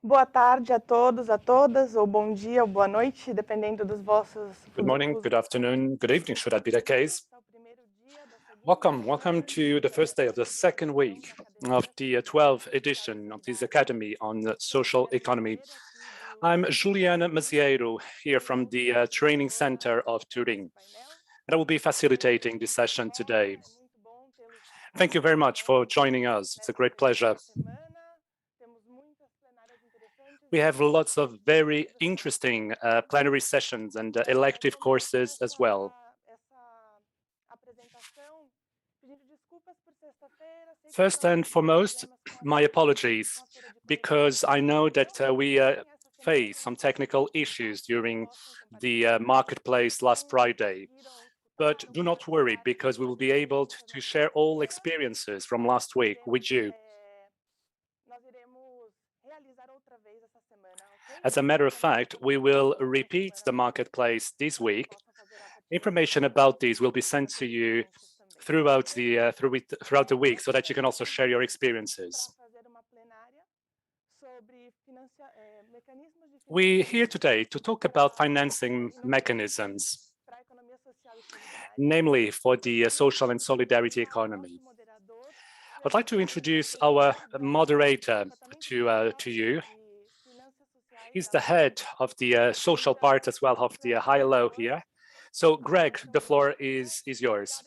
Boa tarde a todos, a todas, ou bom dia, ou boa noite, dependendo dos vossos... Good morning, good afternoon, good evening, should that be the case. Welcome to the first day of the second week of the 12th edition of this Academy on Social Economy. I'm Juliana Maziero, here from the Training Center of Turin, and I will be facilitating this session today. Thank you very much for joining us. It's a great pleasure. We have lots of very interesting plenary sessions and elective courses as well. First and foremost, my apologies, because I know that we faced some technical issues during the marketplace last Friday. But do not worry, because we will be able to share all experiences from last week with you. As a matter of fact, we will repeat the marketplace this week. Information about these will be sent to you throughout the week so that you can also share your experiences. We're here today to talk about financing mechanisms, namely for the social and solidarity economy. I'd like to introduce our moderator to you. He's the head of the social part as well of the ILO here. So Greg, the floor is yours.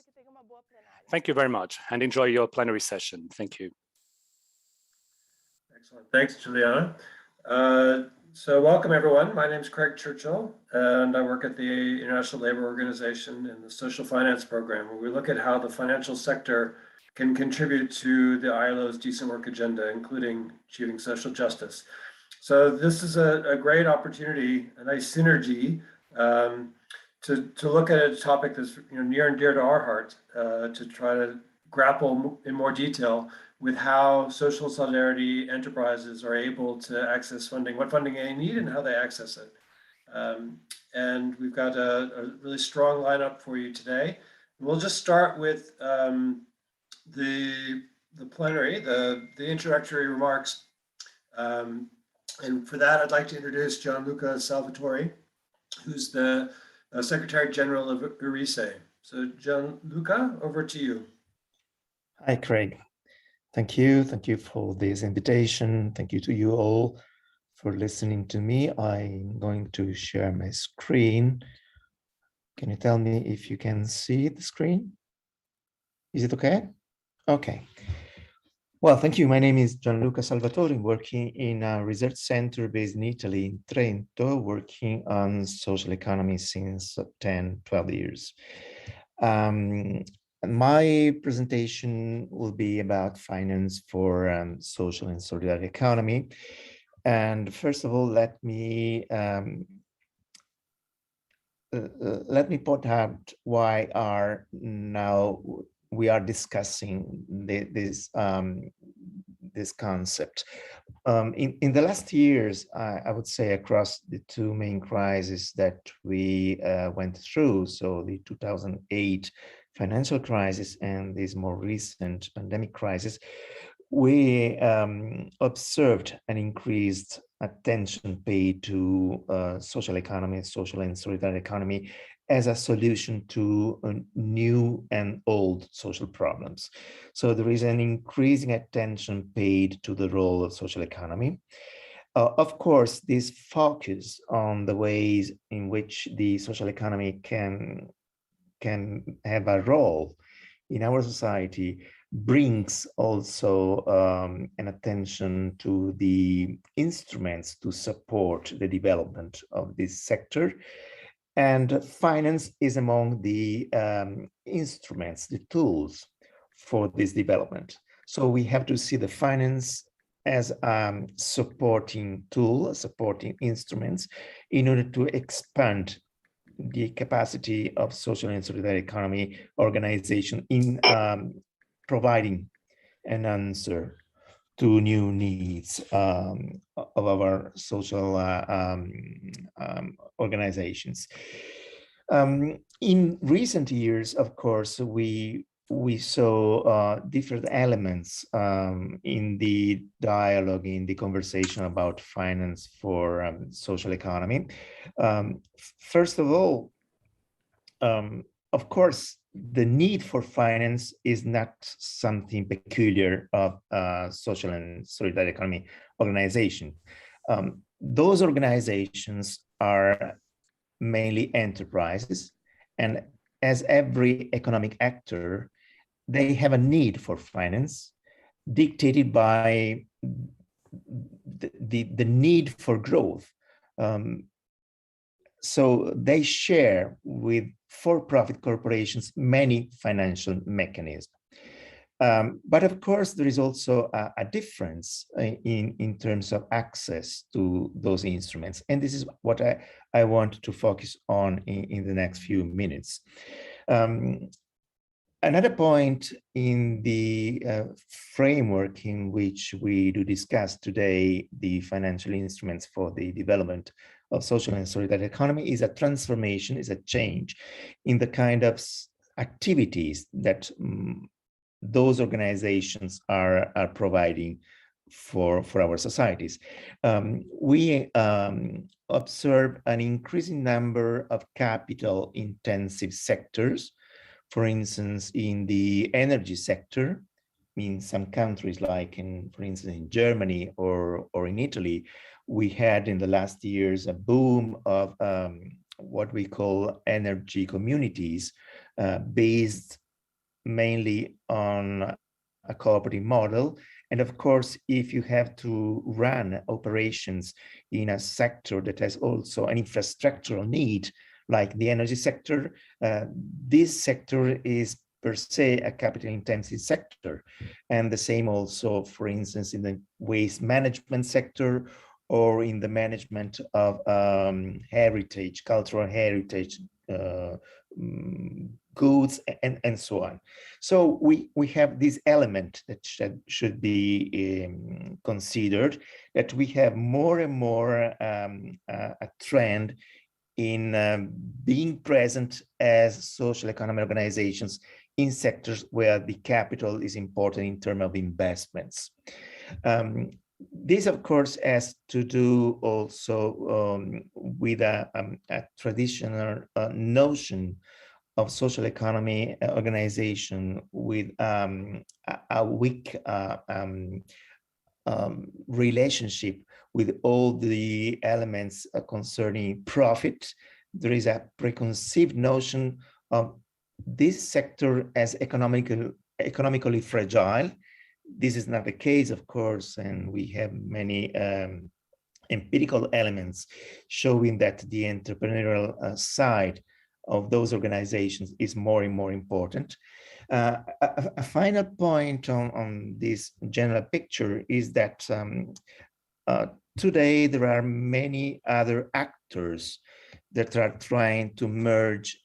Thank you very much and enjoy your plenary session. Thank you. Excellent. Thanks, Juliana. So welcome everyone. My name is Craig Churchill and I work at the International Labour Organization in the Social Finance Program, where we look at how the financial sector can contribute to the ILO's decent work agenda, including achieving social justice. So this is a great opportunity, a nice synergy to look at a topic that's near and dear to our heart, to try to grapple in more detail with how social solidarity enterprises are able to access funding, what funding they need and how they access it. And we've got a really strong lineup for you today. We'll just start with the plenary, the introductory remarks. And for that, I'd like to introduce Gianluca Salvatori, who's the Secretary General of EURICSE. So Gianluca, over to you. Hi, Craig. Thank you for this invitation. Thank you to you all for listening to me. I'm going to share my screen. Can you tell me if you can see the screen? Is it okay? Okay. Well, thank you. My name is Gianluca Salvatori, working in a research center based in Italy, in Trento, working on social economy since 10, 12 years. My presentation will be about finance for social and solidarity economy. And first of all, let me point out why we are discussing this concept. In the last years, I would say across the two main crises that we went through, so the 2008 financial crisis and this more recent pandemic crisis, we observed an increased attention paid to social economy, social and solidarity economy as a solution to new and old social problems. So there is an increasing attention paid to the role of social economy. Of course, this focus on the ways in which the social economy can have a role in our society brings also an attention to the instruments to support the development of this sector. And finance is among the instruments, the tools for this development. So we have to see the finance as a supporting tool, supporting instruments in order to expand the capacity of social and solidarity economy organization in providing an answer to new needs of our social organizations. In recent years, of course, we we saw different elements in the dialogue, in the conversation about finance for social economy. First of all, of course, the need for finance is not something peculiar of social and solidarity economy organization. Those organizations are mainly enterprises, and as every economic actor, they have a need for finance dictated by the need for growth. So they share with for-profit corporations many financial mechanisms. But of course, there is also a difference in terms of access to those instruments. And this is what I want to focus on in the next few minutes. Another point in the framework in which we do discuss today the financial instruments for the development of social and solidarity economy is a transformation, is a change in the kind of activities that those organizations are providing for our societies. We observe an increasing number of capital-intensive sectors. For instance, in the energy sector, in some countries like for instance, in Germany or in Italy, we had in the last years a boom of what we call energy communities based mainly on a cooperative model. And of course, if you have to run operations in a sector that has also an infrastructural need, like the energy sector, this sector is per se a capital intensive sector. And the same also, for instance, in the waste management sector or in the management of heritage, cultural heritage goods and so on. So we have this element that should be considered, that we have more and more a trend in being present as social economic organizations in sectors where the capital is important in terms of investments. This, of course, has to do also with a traditional notion of social economy organization with a weak relationship with all the elements concerning profit. There is a preconceived notion of this sector as economically fragile. This is not the case, of course, and we have many empirical elements showing that the entrepreneurial side of those organizations is more and more important. A final point on this general picture is that today there are many other actors that are trying to merge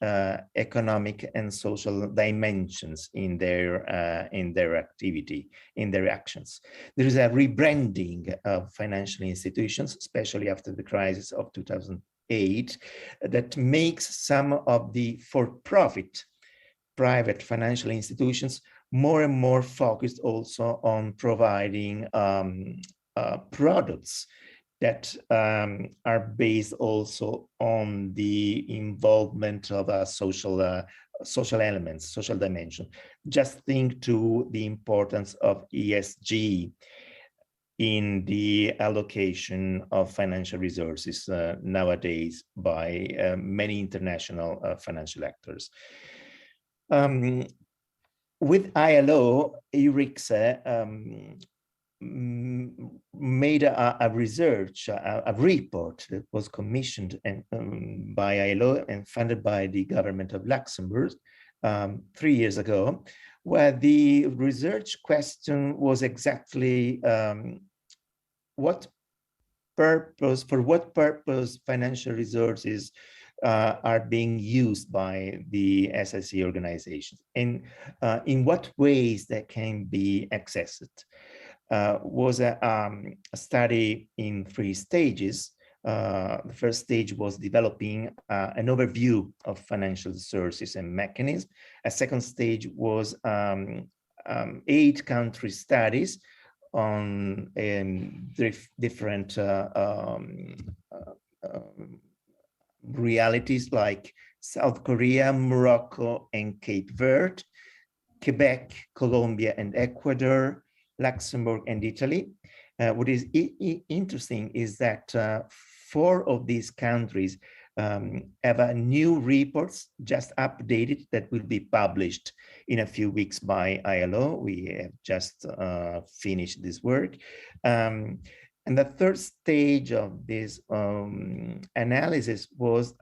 economic and social dimensions in their activity, in their actions. There is a rebranding of financial institutions, especially after the crisis of 2008, that makes some of the for-profit private financial institutions more and more focused also on providing products that are based also on the involvement of social elements, social dimension. Just think to the importance of ESG in the allocation of financial resources nowadays by many international financial actors. With ILO, EURICSE made a research, a report that was commissioned by ILO and funded by the government of Luxembourg 3 years ago, where the research question was exactly for what purpose financial resources are being used by the SSE organizations, and in what ways they can be accessed. Was a study in 3 stages. The first stage was developing an overview of financial sources and mechanisms. A second stage was 8 country studies on different realities like South Korea, Morocco, and Cape Verde, Quebec, Colombia, and Ecuador, Luxembourg, and Italy. What is interesting is that 4 of these countries have a new reports just updated that will be published in a few weeks by ILO. We have just finished this work. And the third stage of this analysis was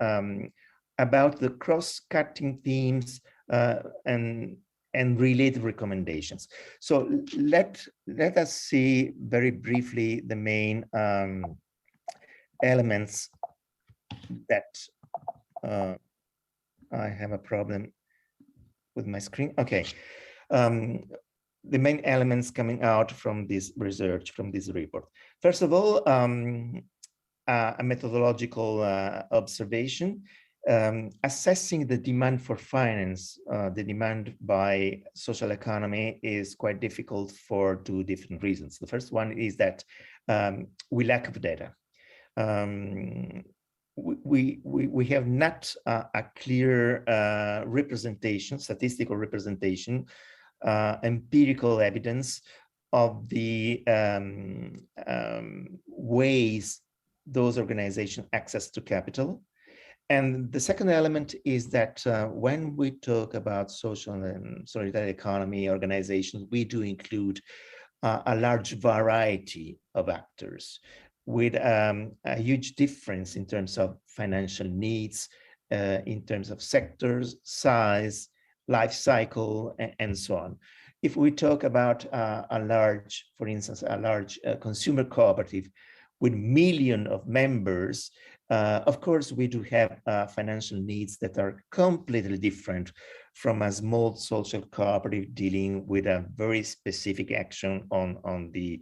about the cross-cutting themes and related recommendations. So let us see very briefly the main elements that I have a problem with my screen. Okay. The main elements coming out from this research, from this report. First of all, a methodological observation, assessing the demand for finance, the demand by social economy is quite difficult for 2 different reasons. The first one is that we lack of data. We have not a clear representation, statistical representation, empirical evidence of the ways those organizations access to capital. And the second element is that when we talk about social and solidarity economy organizations, we do include a large variety of actors with a huge difference in terms of financial needs, in terms of sectors, size, life cycle, and so on. If we talk about a large, for instance, a large consumer cooperative with millions of members, of course, we do have financial needs that are completely different from a small social cooperative dealing with a very specific action on the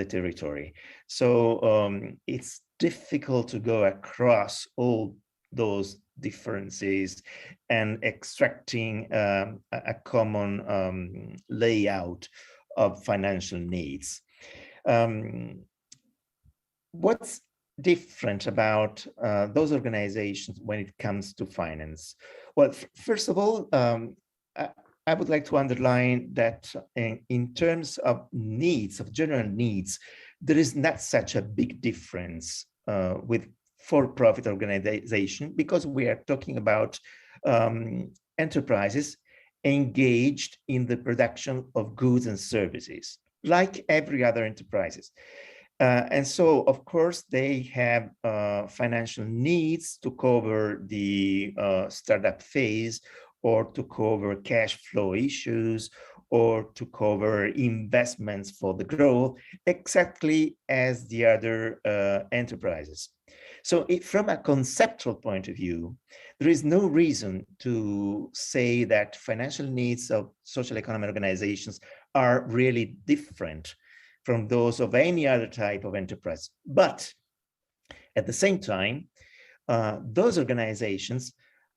territory. So it's difficult to go across all those differences and extracting a common layout of financial needs. What's different about those organizations when it comes to finance? Well, first of all, I would like to underline that in terms of needs, of general needs, there is not such a big difference with for-profit organization, because we are talking about enterprises engaged in the production of goods and services, like every other enterprises. And so, of course, they have financial needs to cover the startup phase, or to cover cash flow issues, or to cover investments for the growth, exactly as the other enterprises. So from a conceptual point of view, there is no reason to say that financial needs of social economic organizations are really different from those of any other type of enterprise. But at the same time, those organizations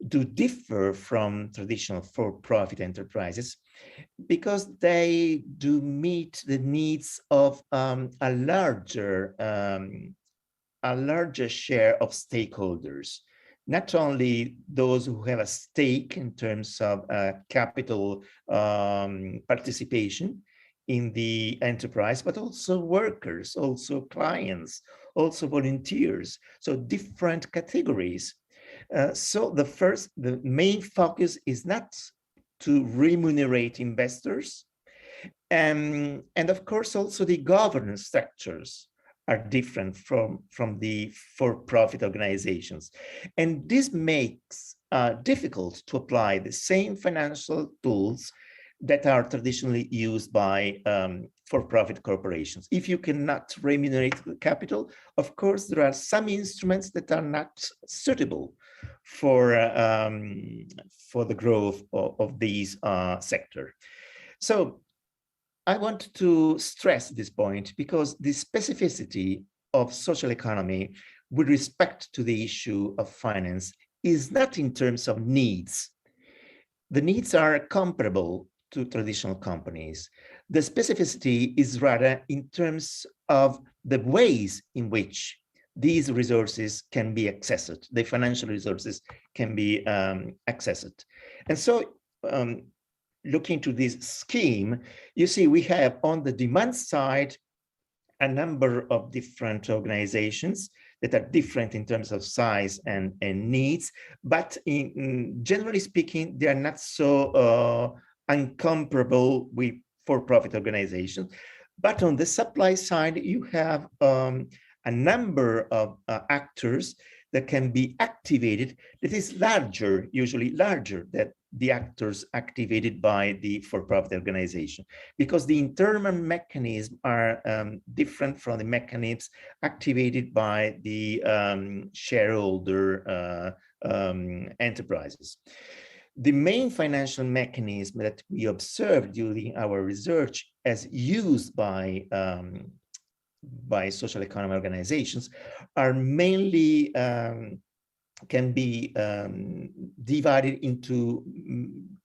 do differ from traditional for-profit enterprises because they do meet the needs of a larger share of stakeholders, not only those who have a stake in terms of capital participation in the enterprise, but also workers, also clients, also volunteers, so different categories. So the main focus is not to remunerate investors, and of course also the governance structures are different from the for-profit organizations, and this makes difficult to apply the same financial tools that are traditionally used by for-profit corporations. If you cannot remunerate the capital, of course, there are some instruments that are not suitable for the growth of these sector. So I want to stress this point because the specificity of social economy with respect to the issue of finance is not in terms of needs. The needs are comparable to traditional companies. The specificity is rather in terms of the ways in which these resources can be accessed, the financial resources can be accessed. And so looking to this scheme, you see we have on the demand side a number of different organizations that are different in terms of size and needs, but generally speaking, they are not so uncomparable with for-profit organizations. But on the supply side, you have a number of actors that can be activated that is larger, usually larger than the actors activated by the for-profit organization, because the internal mechanisms are different from the mechanisms activated by the shareholder enterprises. The main financial mechanism that we observed during our research as used by social economy organizations are mainly can be divided into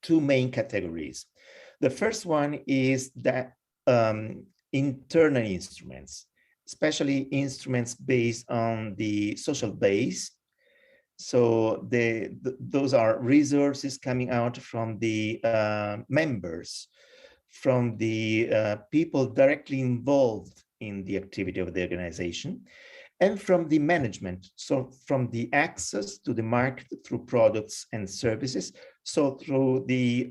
two main categories. The first one is that internal instruments, especially instruments based on the social base. So those are resources coming out from the members, from the people directly involved in the activity of the organization, and from the management, so from the access to the market through products and services, so through the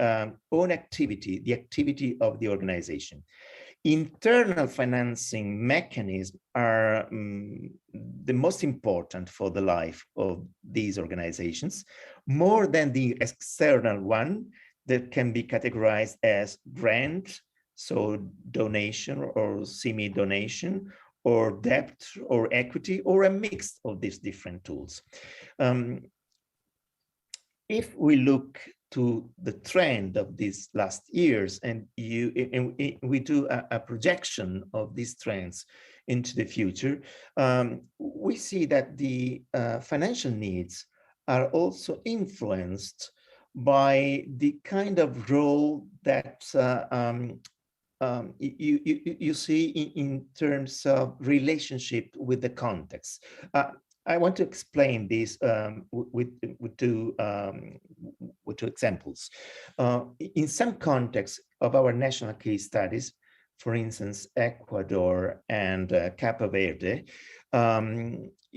own activity, the activity of the organization. Internal financing mechanisms are the most important for the life of these organizations, more than the external one that can be categorized as grant, so donation or semi-donation, or debt or equity, or a mix of these different tools. If we look to the trend of these last years and we do a projection of these trends into the future, we see that the financial needs are also influenced by the kind of role that you see in terms of relationship with the context. I want to explain this with two examples. In some contexts of our national case studies, for instance, Ecuador and Cape Verde,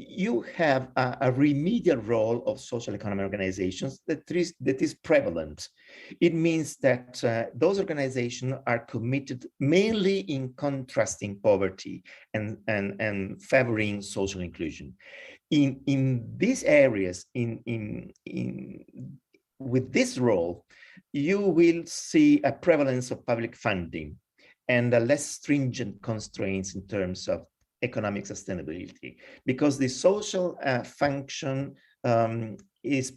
you have a remedial role of social economy organizations that is prevalent. It means that those organizations are committed mainly in contrasting poverty and favoring social inclusion. In these areas, with this role, you will see a prevalence of public funding and a less stringent constraints in terms of economic sustainability, because the social function is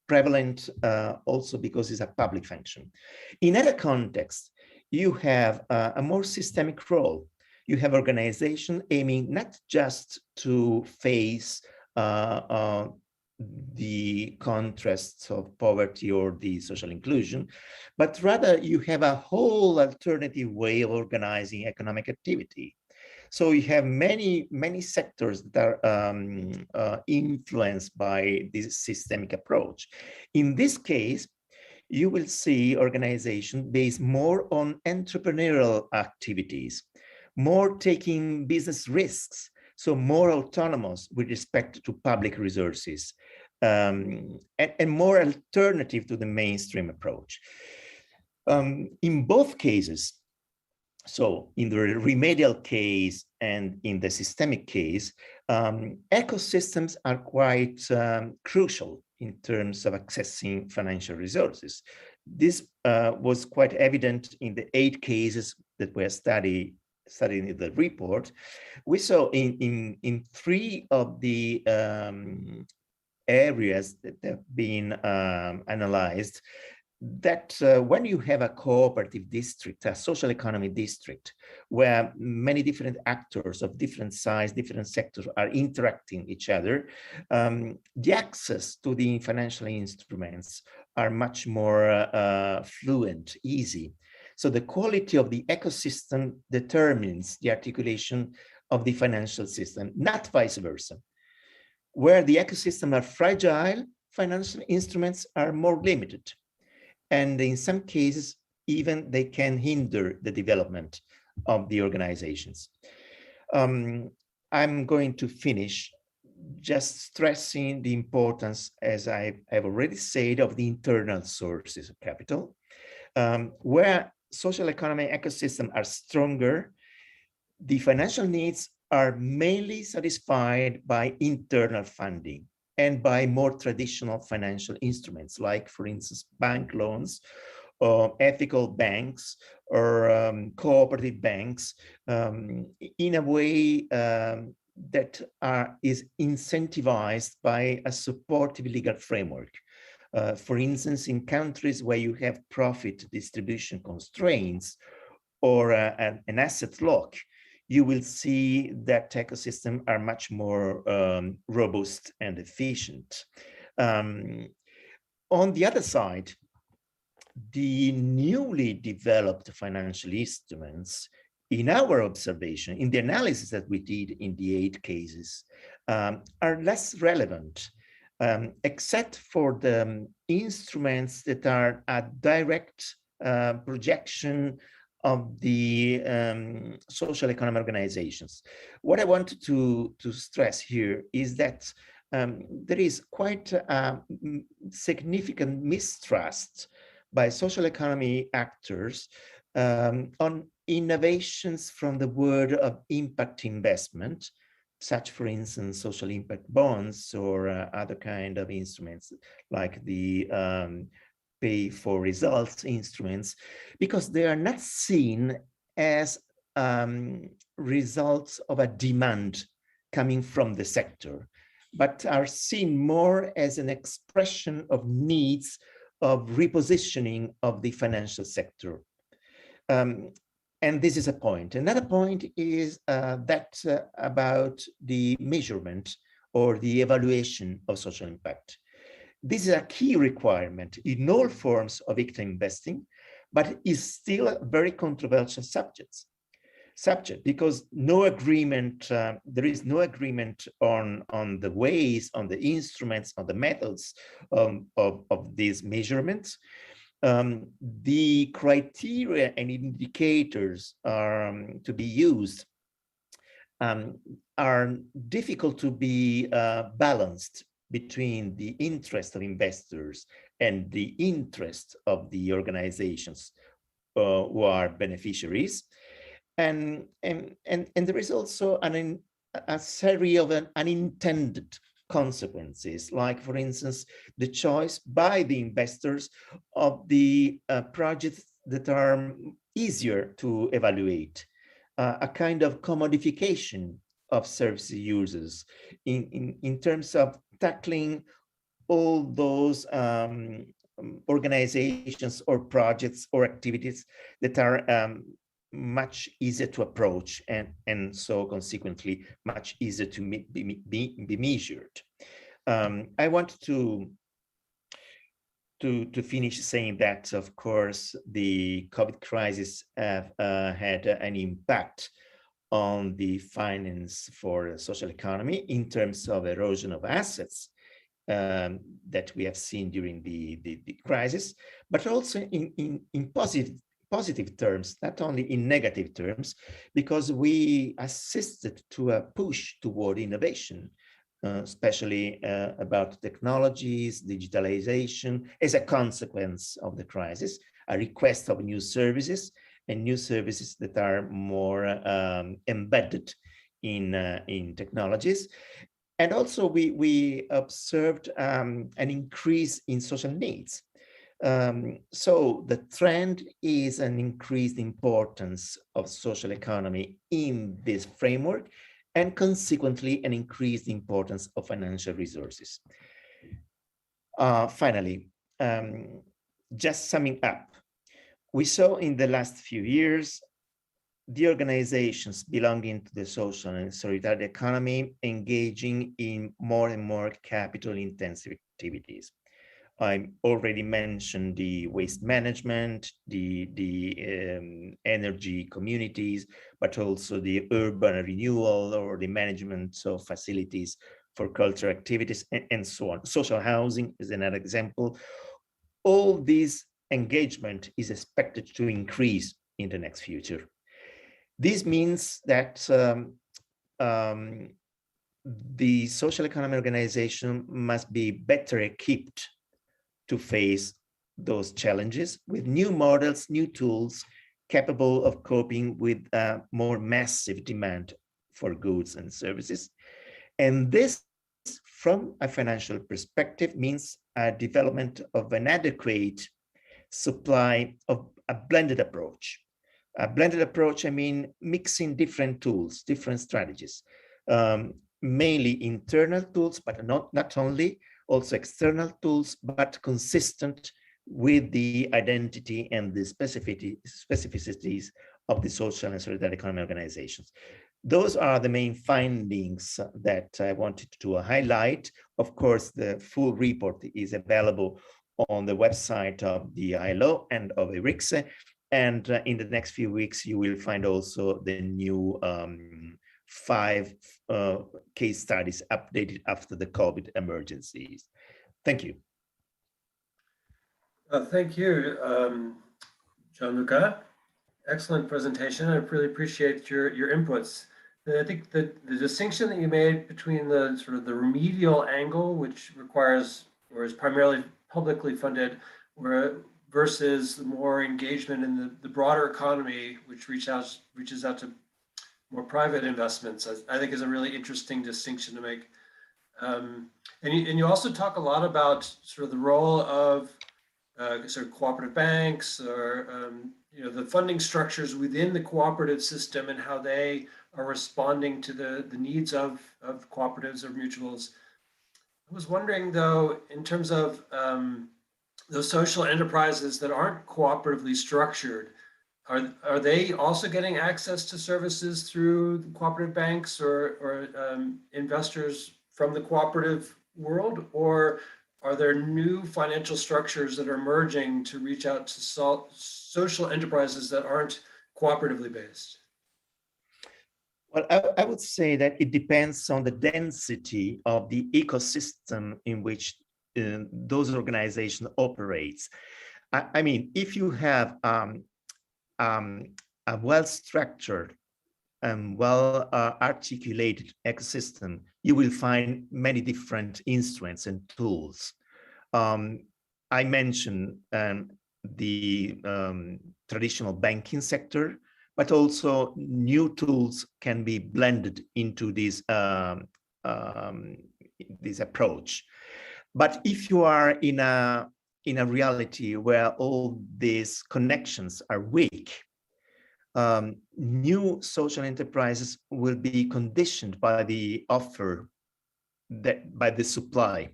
prevalent also because it's a public function. In other contexts, you have a more systemic role. You have organization aiming not just to face the contrasts of poverty or the social inclusion, but rather you have a whole alternative way of organizing economic activity. So you have many sectors that are influenced by this systemic approach. In this case, you will see organizations based more on entrepreneurial activities, more taking business risks, so more autonomous with respect to public resources, and more alternative to the mainstream approach. In both cases, so in the remedial case and in the systemic case, ecosystems are quite crucial in terms of accessing financial resources. This was quite evident in the 8 cases that were studied in the report. We saw in 3 of the areas that have been analyzed, that when you have a cooperative district, a social economy district, where many different actors of different size, different sectors are interacting each other, the access to the financial instruments are much more fluent, easy. So the quality of the ecosystem determines the articulation of the financial system, not vice versa. Where the ecosystem are fragile, financial instruments are more limited. And in some cases, even they can hinder the development of the organizations. I'm going to finish just stressing the importance, as I've already said, of the internal sources of capital. Where social economy ecosystems are stronger, the financial needs are mainly satisfied by internal funding and by more traditional financial instruments, like, for instance, bank loans, or ethical banks, or cooperative banks, in a way that is incentivized by a supportive legal framework. For instance, in countries where you have profit distribution constraints or an asset lock, you will see that ecosystems are much more robust and efficient. On the other side, the newly developed financial instruments, in our observation, in the analysis that we did in the 8 cases, are less relevant, except for the instruments that are a direct projection of the social economic organizations. What I want to stress here is that there is quite a significant mistrust by social economy actors on innovations from the world of impact investment, such, for instance, social impact bonds or other kind of instruments like the pay for results instruments, because they are not seen as results of a demand coming from the sector, but are seen more as an expression of needs of repositioning of the financial sector. And this is a point. Another point is that about the measurement or the evaluation of social impact. This is a key requirement in all forms of impact investing, but is still a very controversial subject, because no agreement, there is no agreement on the ways, on the instruments, on the methods of these measurements. The criteria and indicators to be used are difficult to be balanced between the interest of investors and the interest of the organizations who are beneficiaries. And there is also a series of unintended consequences, like, for instance, the choice by the investors of the projects that are easier to evaluate, a kind of commodification of service users in terms of tackling all those organizations or projects or activities that are much easier to approach and so consequently much easier to be measured. I want to finish saying that, of course, the COVID crisis had an impact on the finance for the social economy in terms of erosion of assets that we have seen during the crisis, but also in positive terms, not only in negative terms, because we assisted to a push toward innovation, especially about technologies, digitalization, as a consequence of the crisis, a request of new services, and new services that are more embedded in technologies. And also we observed an increase in social needs. So the trend is an increased importance of social economy in this framework, and consequently an increased importance of financial resources. Finally, just summing up, we saw in the last few years the organizations belonging to the social and solidarity economy engaging in more and more capital-intensive activities. I already mentioned the waste management, the energy communities, but also the urban renewal or the management of facilities for cultural activities and so on. Social housing is another example. All this engagement is expected to increase in the next future. This means that the social economy organization must be better equipped to face those challenges with new models, new tools capable of coping with a more massive demand for goods and services. And this, from a financial perspective, means a development of an adequate supply of a blended approach. A blended approach, I mean, mixing different tools, different strategies, mainly internal tools, but not only, also external tools, but consistent with the identity and the specificities of the social and solidarity economy organizations. Those are the main findings that I wanted to highlight. Of course, the full report is available on the website of the ILO and of EURICSE. And in the next few weeks, you will find also the new 5 case studies updated after the COVID emergencies. Thank you. Thank you, Gianluca. Excellent presentation. I really appreciate your inputs. I think the distinction that you made between the sort of the remedial angle, which requires or is primarily publicly funded, versus more engagement in the broader economy, which reaches out to more private investments, I think is a really interesting distinction to make. And you also talk a lot about sort of the role of sort of cooperative banks or the funding structures within the cooperative system and how they are responding to the needs of cooperatives or mutuals. I was wondering though, in terms of those social enterprises that aren't cooperatively structured, are they also getting access to services through the cooperative banks or investors from the cooperative world, or are there new financial structures that are emerging to reach out to social enterprises that aren't cooperatively based? Well, I would say that it depends on the density of the ecosystem in which those organizations operates. I mean, if you have a well-structured and well-articulated ecosystem, you will find many different instruments and tools. I mentioned the traditional banking sector, but also new tools can be blended into this approach. But if you are in a reality where all these connections are weak, new social enterprises will be conditioned by the offer, by the supply.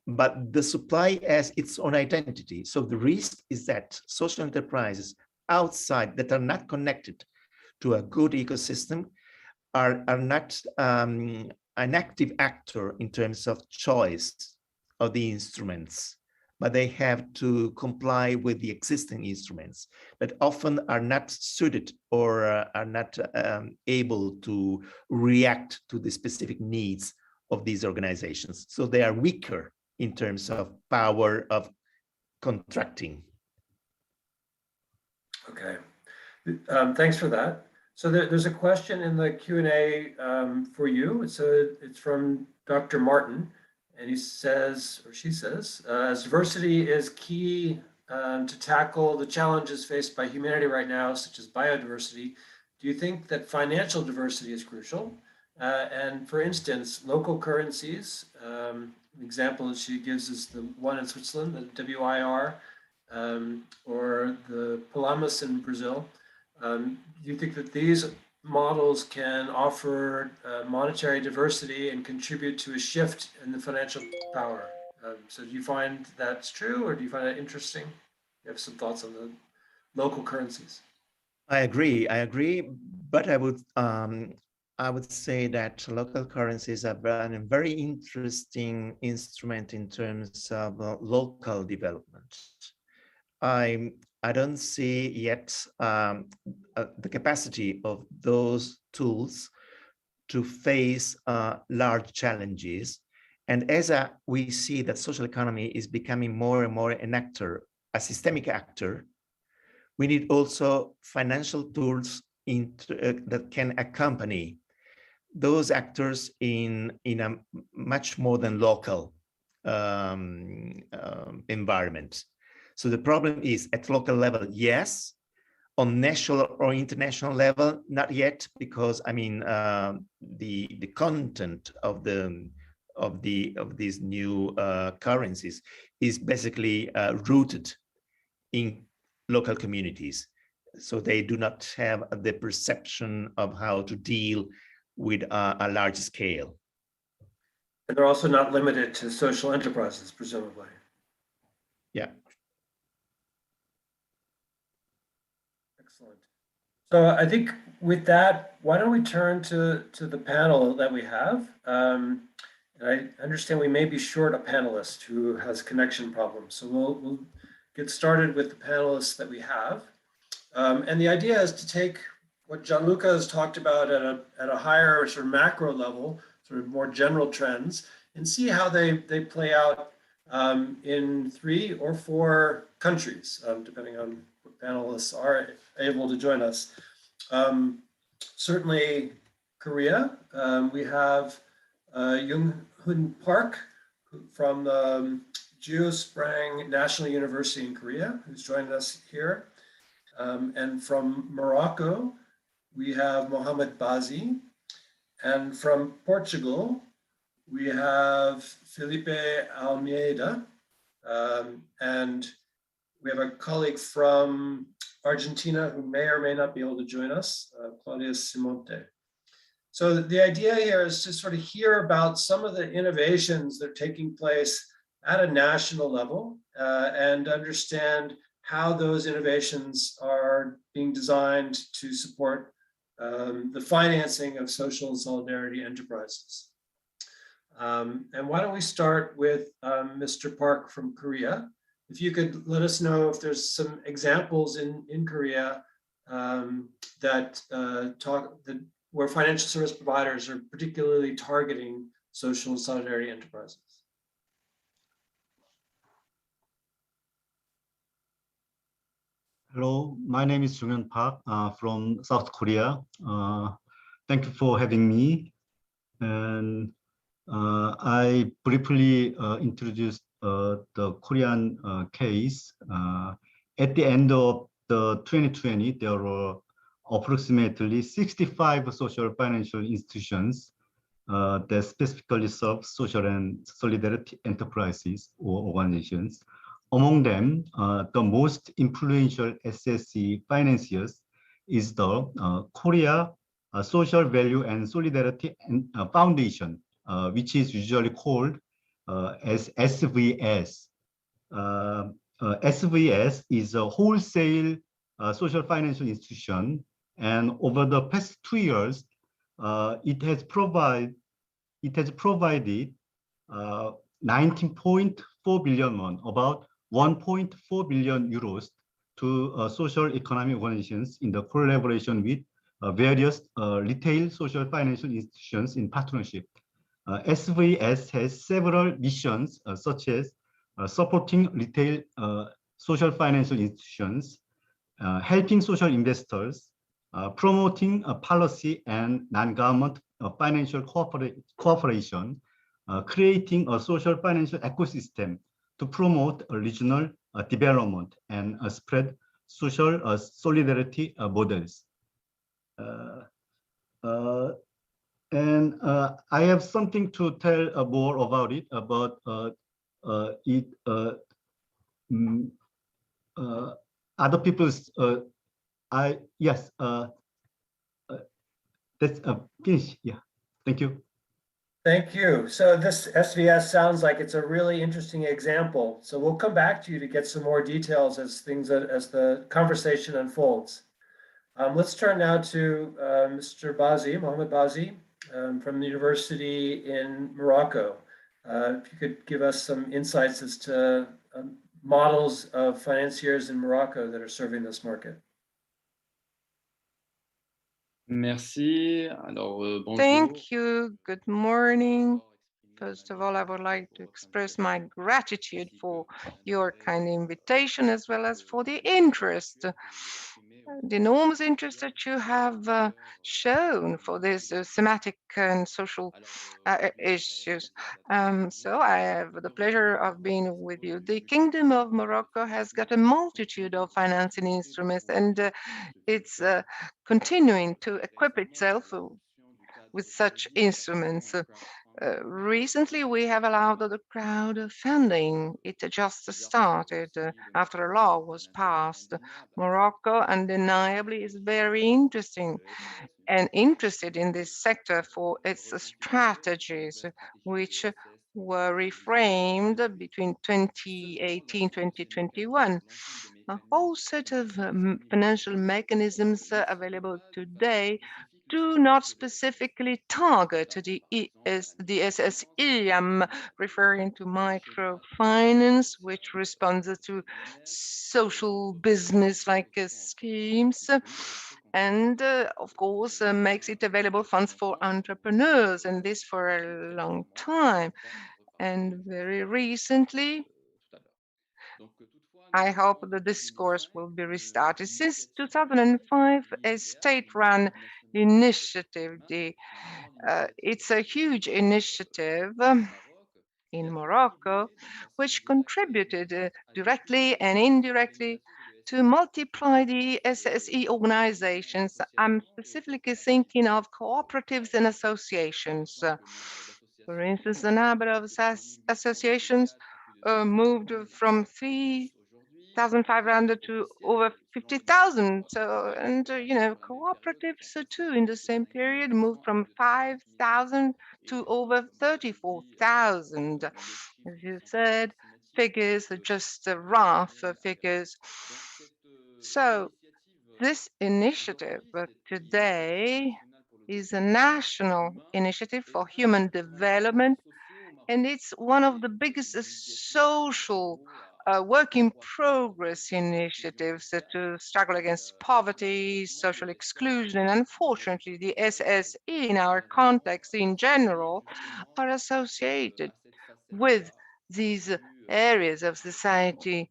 But the supply has its own identity. So the risk is that social enterprises outside that are not connected to a good ecosystem are not an active actor in terms of choice of the instruments, but they have to comply with the existing instruments that often are not suited or are not able to react to the specific needs of these organizations. So they are weaker in terms of power of contracting. Okay, thanks for that. So there's a question in the Q&A for you. So it's from Dr. Martin, and he says, or she says, as diversity is key to tackle the challenges faced by humanity right now, such as biodiversity, do you think that financial diversity is crucial? And for instance, local currencies, an example she gives is the one in Switzerland, the WIR, or the Palamas in Brazil. Do you think that these models can offer monetary diversity and contribute to a shift in the financial power? So do you find that's true, or do you find that interesting? you have some thoughts on the local currencies. I agree, but I would say that local currencies are a very interesting instrument in terms of local development. I don't see yet the capacity of those tools to face large challenges. And as we see that social economy is becoming more and more an actor, a systemic actor, we need also financial tools that can accompany those actors in a much more than local environment. So the problem is at local level, yes. On national or international level, not yet, because I mean the content of these new currencies is basically rooted in local communities. So they do not have the perception of how to deal with a large scale. And they're also not limited to social enterprises, presumably. Yeah. Excellent. So I think with that, why don't we turn to the panel that we have? And I understand we may be short a panelist who has connection problems. So we'll get started with the panelists that we have. And the idea is to take what Gianluca has talked about at a higher sort of macro level, sort of more general trends, and see how they play out in 3 or 4 countries, depending on what panelists are able to join us. Certainly Korea, we have Jonghyun Park from the Geosprang National University in Korea, who's joined us here. And from Morocco, we have Mohamed Bazi. And from Portugal, we have Filipe Almeida. And we have a colleague from Argentina who may or may not be able to join us, Claudia Simonte. So the idea here is to sort of hear about some of the innovations that are taking place at a national level and understand how those innovations are being designed to support the financing of social and solidarity enterprises. And why don't we start with Mr. Park from Korea. If you could let us know if there's some examples in Korea where financial service providers are particularly targeting social and solidarity enterprises. Hello, my name is Jonghyun Park from South Korea. Thank you for having me. And I briefly introduced the Korean case. At the end of the 2020, there were approximately 65 social financial institutions that specifically serve social and solidarity enterprises or organizations. Among them, the most influential SSE financiers is the Korea Social Value and Solidarity Foundation, which is usually called as SVS. SVS is a wholesale social financial institution, and over the past 2 years, it has provided 19.4 billion won, about 1.4 billion euros to social economic organizations in the collaboration with various retail social financial institutions in partnership. SVS has several missions such as supporting retail social financial institutions, helping social investors, promoting policy and non-government financial cooperation, creating a social financial ecosystem to promote regional development and spread social solidarity models. And I have something to tell more about it, about other people's, yes, that's finished, yeah, thank you. Thank you. So this SVS sounds like it's a really interesting example. So we'll come back to you to get some more details as the conversation unfolds. Let's turn now to Mr. Bazi, Mohamed Bazi, from the university in Morocco. If you could give us some insights as to models of financiers in Morocco that are serving this market. Merci. Alors, bonjour. Thank you. Good morning. First of all, I would like to express my gratitude for your kind invitation, as well as for the interest, the enormous interest that you have shown for these thematic and social issues. So I have the pleasure of being with you. The Kingdom of Morocco has got a multitude of financing instruments, and it's continuing to equip itself with such instruments. Recently, we have allowed the crowdfunding. It just started after a law was passed. Morocco undeniably is very interesting and interested in this sector for its strategies, which were reframed between 2018 2021. A whole set of financial mechanisms available today do not specifically target the SSE. I'm referring to microfinance, which responds to social business-like schemes, and of course makes it available funds for entrepreneurs, and this for a long time. And very recently, I hope the discourse will be restarted. Since 2005, a state-run initiative, it's a huge initiative in Morocco, which contributed directly and indirectly to multiply the SSE organizations. I'm specifically thinking of cooperatives and associations. For instance, the number of associations moved from 3,500 to over 50,000. So, and you know, cooperatives too in the same period moved from 5,000 to over 34,000. As you said, figures are just rough figures. So this initiative today is a national initiative for human development, and it's one of the biggest social work in progress initiatives to struggle against poverty, social exclusion, and unfortunately the SSE in our context in general are associated with these areas of society.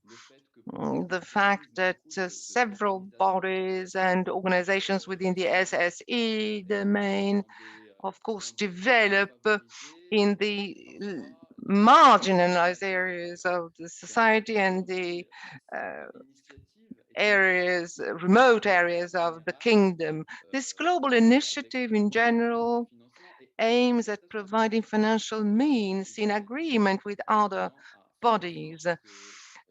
The fact that several bodies and organizations within the SSE domain, of course, develop in the marginalized areas of the society and the areas, remote areas of the kingdom. This global initiative in general aims at providing financial means in agreement with other bodies.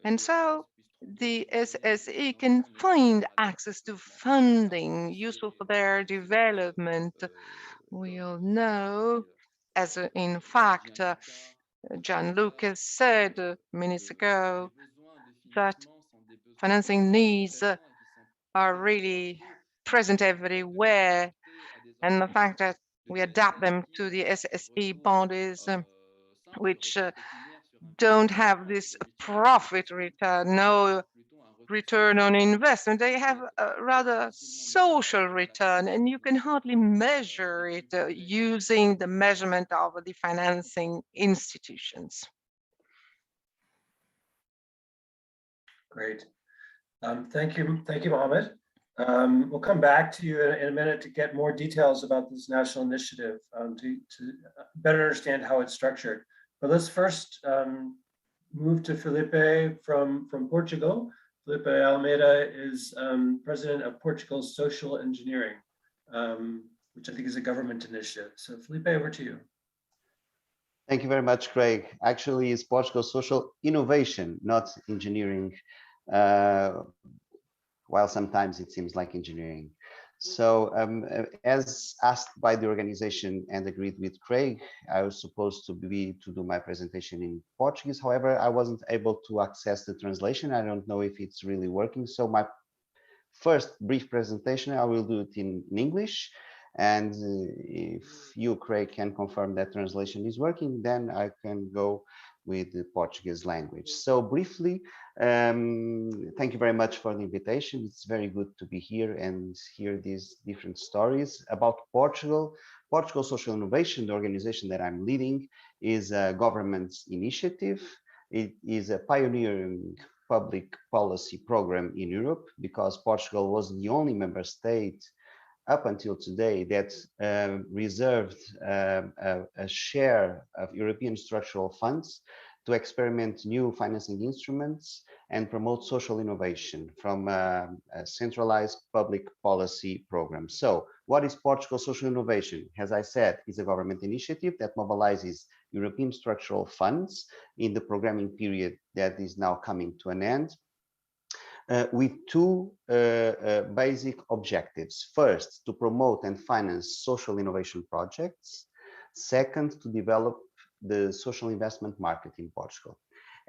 And so the SSE can find access to funding useful for their development. We all know, as in fact, Gianluca said minutes ago, that financing needs are really present everywhere, and the fact that we adapt them to the SSE bodies, which don't have this profit return, no return on investment. They have a rather social return, and you can hardly measure it using the measurement of the financing institutions. Great. Thank you, Mohamed. We'll come back to you in a minute to get more details about this national initiative to better understand how it's structured. But let's first move to Filipe from Portugal. Filipe Almeida is president of Portugal's Social Engineering, which I think is a government initiative. So Filipe, over to you. Thank you very much, Craig. Actually, it's Portugal's Social Innovation, not engineering, while sometimes it seems like engineering. So as asked by the organization and agreed with Craig, I was supposed to do my presentation in Portuguese. However, I wasn't able to access the translation. I don't know if it's really working. So my first brief presentation, I will do it in English. And if you, Craig, can confirm that translation is working, then I can go with the Portuguese language. So briefly, thank you very much for the invitation. It's very good to be here and hear these different stories about Portugal. Portugal Social Innovation, the organization that I'm leading, is a government initiative. It is a pioneering public policy program in Europe, because Portugal was the only member state up until today that reserved a share of European structural funds to experiment new financing instruments and promote social innovation from a centralized public policy program. So what is Portugal Social Innovation? As I said, it's a government initiative that mobilizes European structural funds in the programming period that is now coming to an end, with two basic objectives. First, to promote and finance social innovation projects. Second, to develop the social investment market in Portugal.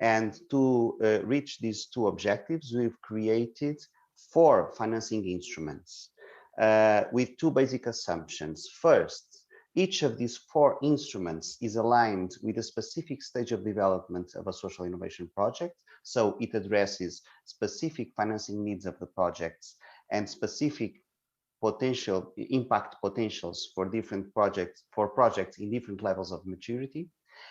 And to reach these two objectives, we've created 4 financing instruments with 2 basic assumptions. First, each of these 4 instruments is aligned with a specific stage of development of a social innovation project. So it addresses specific financing needs of the projects and specific potential impact potentials for different projects, in different levels of maturity.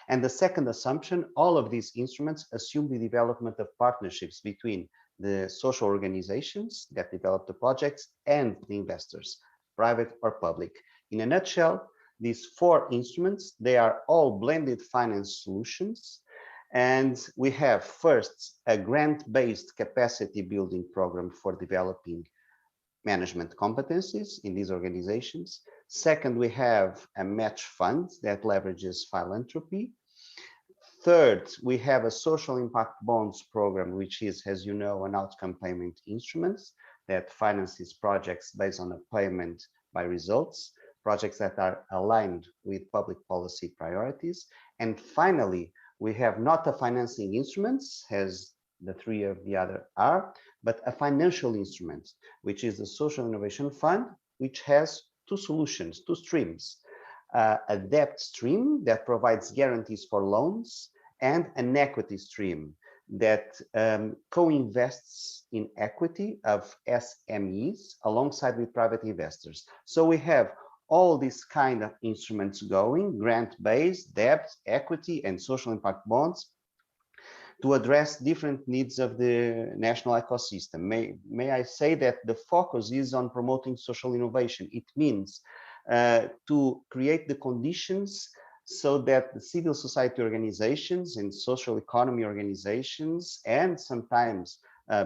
And the second assumption, all of these instruments assume the development of partnerships between the social organizations that develop the projects and the investors, private or public. In a nutshell, these 4 instruments, they are all blended finance solutions. And we have first a grant-based capacity building program for developing management competencies in these organizations. Second, we have a match fund that leverages philanthropy. Third, we have a social impact bonds program, which is, as you know, an outcome payment instrument that finances projects based on a payment by results, projects that are aligned with public policy priorities. And finally, we have not a financing instruments, as the 3 of the other are, but a financial instrument, which is the Social Innovation Fund, which has 2 solutions, 2 streams. A debt stream that provides guarantees for loans, and an equity stream that co-invests in equity of SMEs alongside with private investors. So we have all these kind of instruments going, grant-based, debt, equity, and social impact bonds, to address different needs of the national ecosystem. May I say that the focus is on promoting social innovation. It means to create the conditions so that the civil society organizations and social economy organizations and sometimes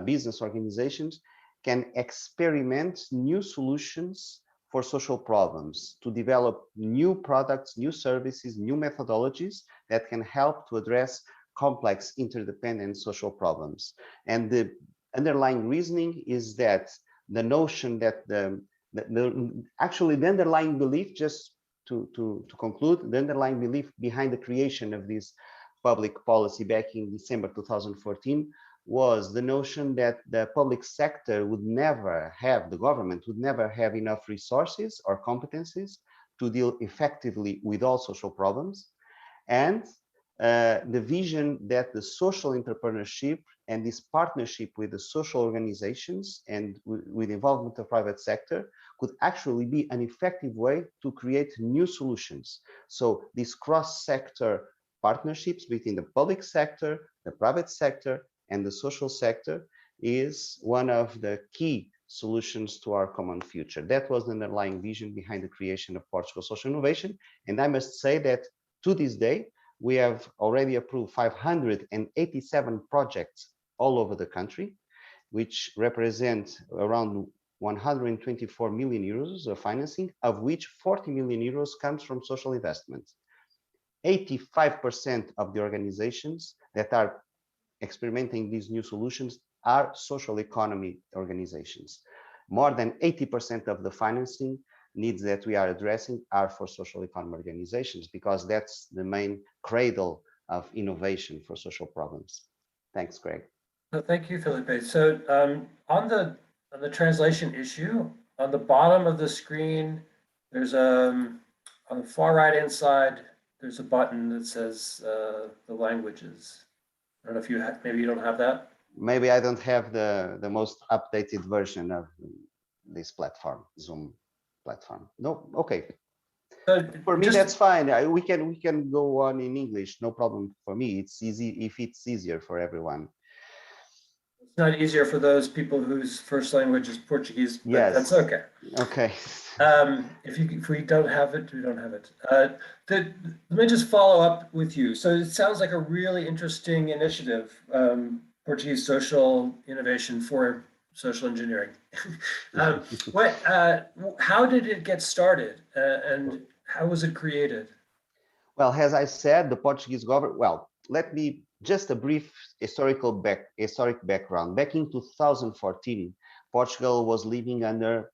business organizations can experiment new solutions for social problems, to develop new products, new services, new methodologies that can help to address complex interdependent social problems. And the underlying reasoning is that the notion that actually the underlying belief, just to conclude, the underlying belief behind the creation of this public policy back in December 2014 was the notion that the public sector would never have, the government would never have enough resources or competencies to deal effectively with all social problems. And the vision that the social entrepreneurship and this partnership with the social organizations and with involvement of private sector could actually be an effective way to create new solutions. So these cross-sector partnerships between the public sector, the private sector, and the social sector is one of the key solutions to our common future. That was the underlying vision behind the creation of Portugal Social Innovation. And I must say that to this day, we have already approved 587 projects all over the country, which represent around 124 million euros of financing, of which 40 million euros comes from social investment. 85% of the organizations that are experimenting these new solutions are social economy organizations. more than 80% of the financing needs that we are addressing are for social economy organizations, because that's the main cradle of innovation for social problems. Thanks, Greg. Thank you, Filipe. So on the translation issue, on the bottom of the screen, there's on the far right-hand side, there's a button that says the languages. I don't know if you have, maybe you don't have that. Maybe I don't have the most updated version of this platform, Zoom platform. No, okay. For me, that's fine. We can go on in English, no problem for me. It's easy if it's easier for everyone. It's not easier for those people whose first language is Portuguese, but yes, that's okay. Okay. If we don't have it, we don't have it. Let me just follow up with you. So it sounds like a really interesting initiative, Portuguese social innovation for social engineering. How did it get started, and how was it created? Well, as I said, the Portuguese government. Well, let me just a brief historic background. Back in 2014, Portugal was living under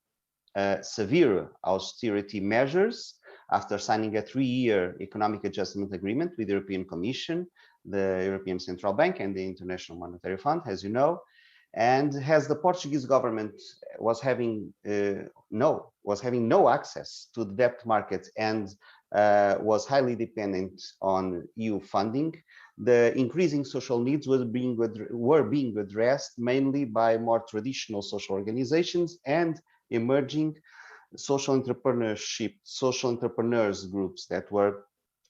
severe austerity measures after signing a 3-year economic adjustment agreement with the European Commission, the European Central Bank, and the International Monetary Fund, as you know. And as the Portuguese government was having no access to the debt market and was highly dependent on EU funding, the increasing social needs were being addressed mainly by more traditional social organizations and emerging social entrepreneurs groups that were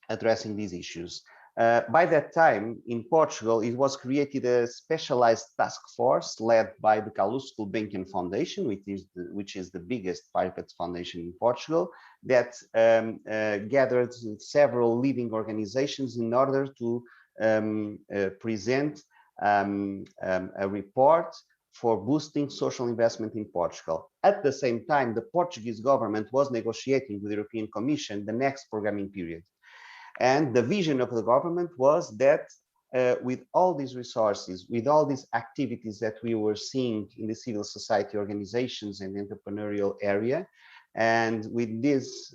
addressing these issues. By that time, in Portugal, it was created a specialized task force led by the Calouste Gulbenkian Foundation, which is the biggest private foundation in Portugal, that gathered several leading organizations in order to present a report for boosting social investment in Portugal. At the same time, the Portuguese government was negotiating with the European Commission the next programming period. And the vision of the government was that with all these resources, with all these activities that we were seeing in the civil society organizations and entrepreneurial area, and with this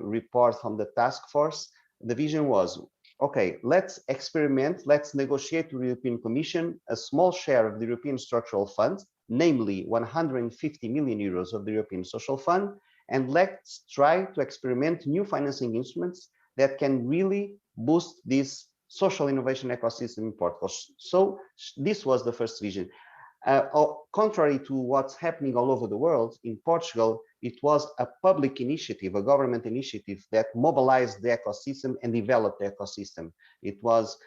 report from the task force, the vision was, okay, let's experiment, let's negotiate with the European Commission a small share of the European structural funds, namely 150 million euros of the European Social Fund, and let's try to experiment new financing instruments that can really boost this social innovation ecosystem in Portugal. So this was the first vision. Contrary to what's happening all over the world, in Portugal, it was a public initiative, a government initiative that mobilized the ecosystem and developed the ecosystem. It was,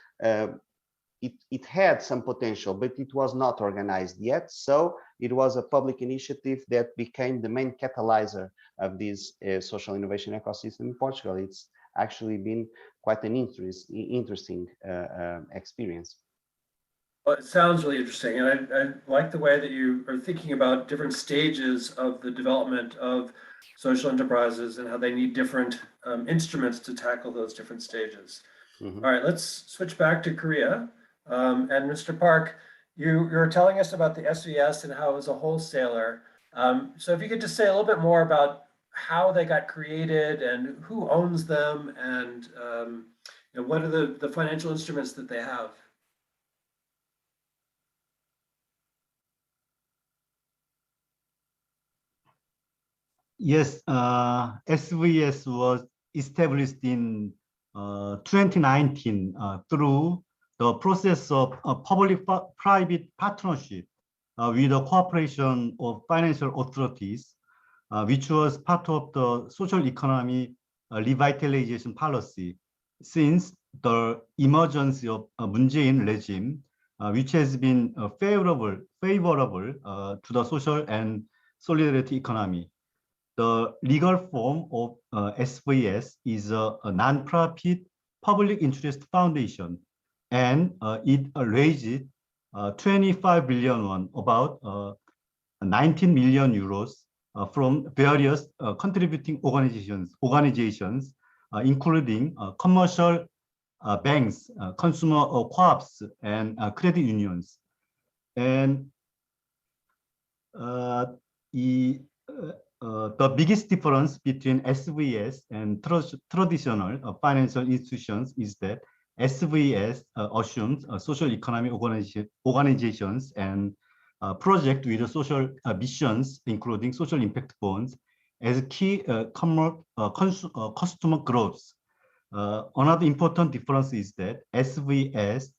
it had some potential, but it was not organized yet. So it was a public initiative that became the main catalyzer of this social innovation ecosystem in Portugal. It's actually been quite an interesting experience. Well, it sounds really interesting, and I like the way that you are thinking about different stages of the development of social enterprises and how they need different instruments to tackle those different stages. Mm-hmm. All right, let's switch back to Korea. And Mr. Park, you're telling us about the SVS and how it was a wholesaler. So if you could just say a little bit more about how they got created and who owns them, and you know, what are the financial instruments that they have? Yes, SVS was established in 2019 through the process of a public-private partnership with the cooperation of financial authorities, which was part of the social economy revitalization policy since the emergence of Moon Jae-in regime, which has been favorable to the social and solidarity economy. The legal form of SVS is a non-profit public interest foundation, and it raised 25 billion won, about 19 million euros from various contributing organizations, including commercial banks, consumer co-ops, and credit unions. And the biggest difference between SVS and traditional financial institutions is that SVS assumes social economic organizations and projects with social missions, including social impact bonds, as key customer groups. Another important difference is that SVS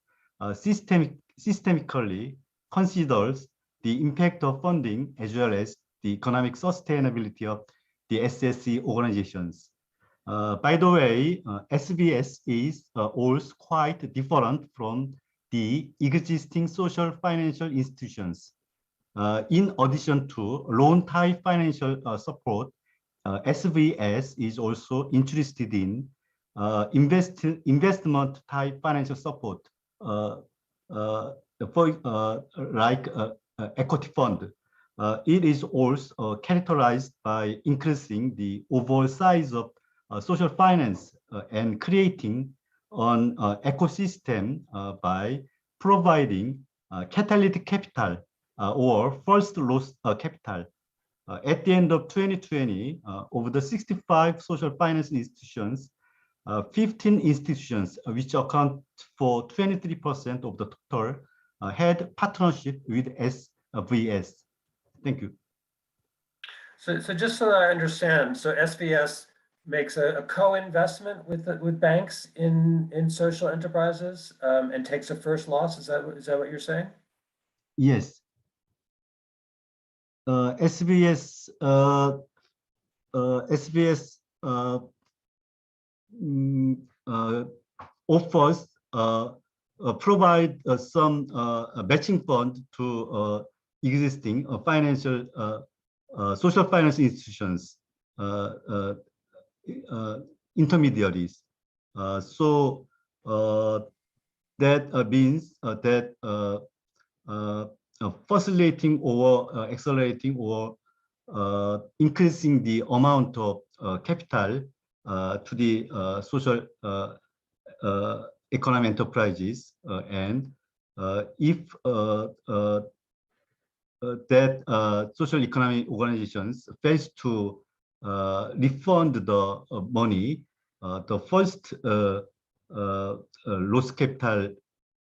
systemically considers the impact of funding as well as the economic sustainability of the SSE organizations. By the way, SBS is also quite different from the existing social financial institutions. In addition to loan-type financial support, SVS is also interested in investment-type financial support, like equity fund. It is also characterized by increasing the overall size of social finance and creating an ecosystem by providing catalytic capital or first loss capital. At the end of 2020, of the 65 social finance institutions, 15 institutions, which account for 23% of the total, had partnership with SVS. Thank you. So just so that I understand, so SVS makes a co-investment with banks in social enterprises and takes a first loss. Is that what you're saying? Yes. SBS offers provide some matching fund to existing financial social finance institutions, intermediaries. So that means that facilitating or accelerating or increasing the amount of capital to the social economic enterprises, and if that social economic organizations fails to refund the money, the first loss capital,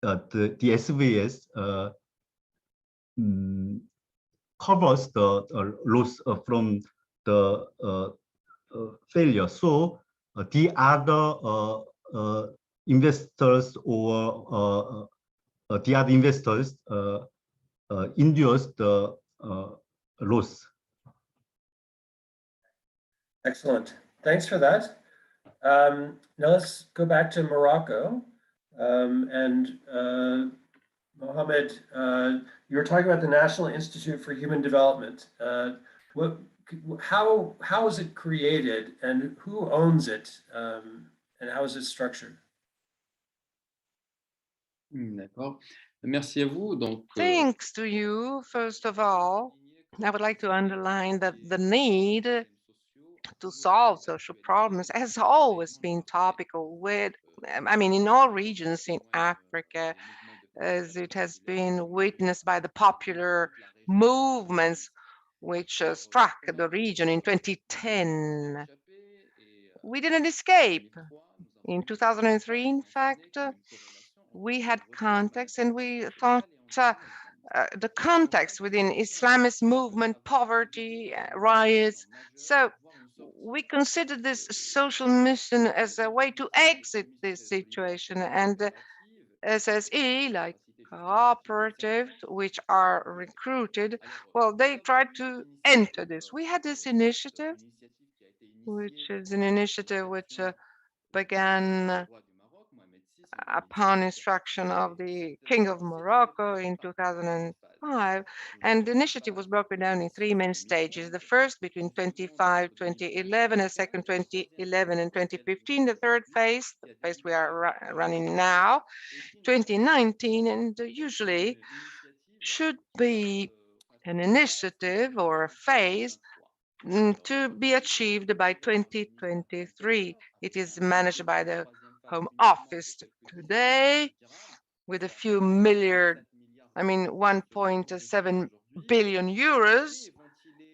the SVS covers the loss from the failure. So the other investors or the other investors endures the loss. Excellent. Thanks for that. Now let's go back to Morocco. Mohamed, you were talking about the National Institute for Human Development. How is it created and who owns it and how is it structured? D'accord. Merci à vous. Donc, thanks to you. First of all, I would like to underline that the need to solve social problems has always been topical with, I mean, in all regions in Africa, as it has been witnessed by the popular movements which struck the region in 2010. We didn't escape. In 2003, in fact, we had context and we thought the context within Islamist movement, poverty, riots. So we considered this social mission as a way to exit this situation, and SSE, like cooperatives which are recruited, well, they tried to enter this. We had this initiative, which is an initiative which began upon instruction of the King of Morocco in 2005, and the initiative was broken down in three main stages. The first between 2011, the second 2011 and 2015, the third phase, the phase we are running now, 2019, and usually should be an initiative or a phase to be achieved by 2023. It is managed by the Home Office today with a few milliard, I mean 1.7 billion euros,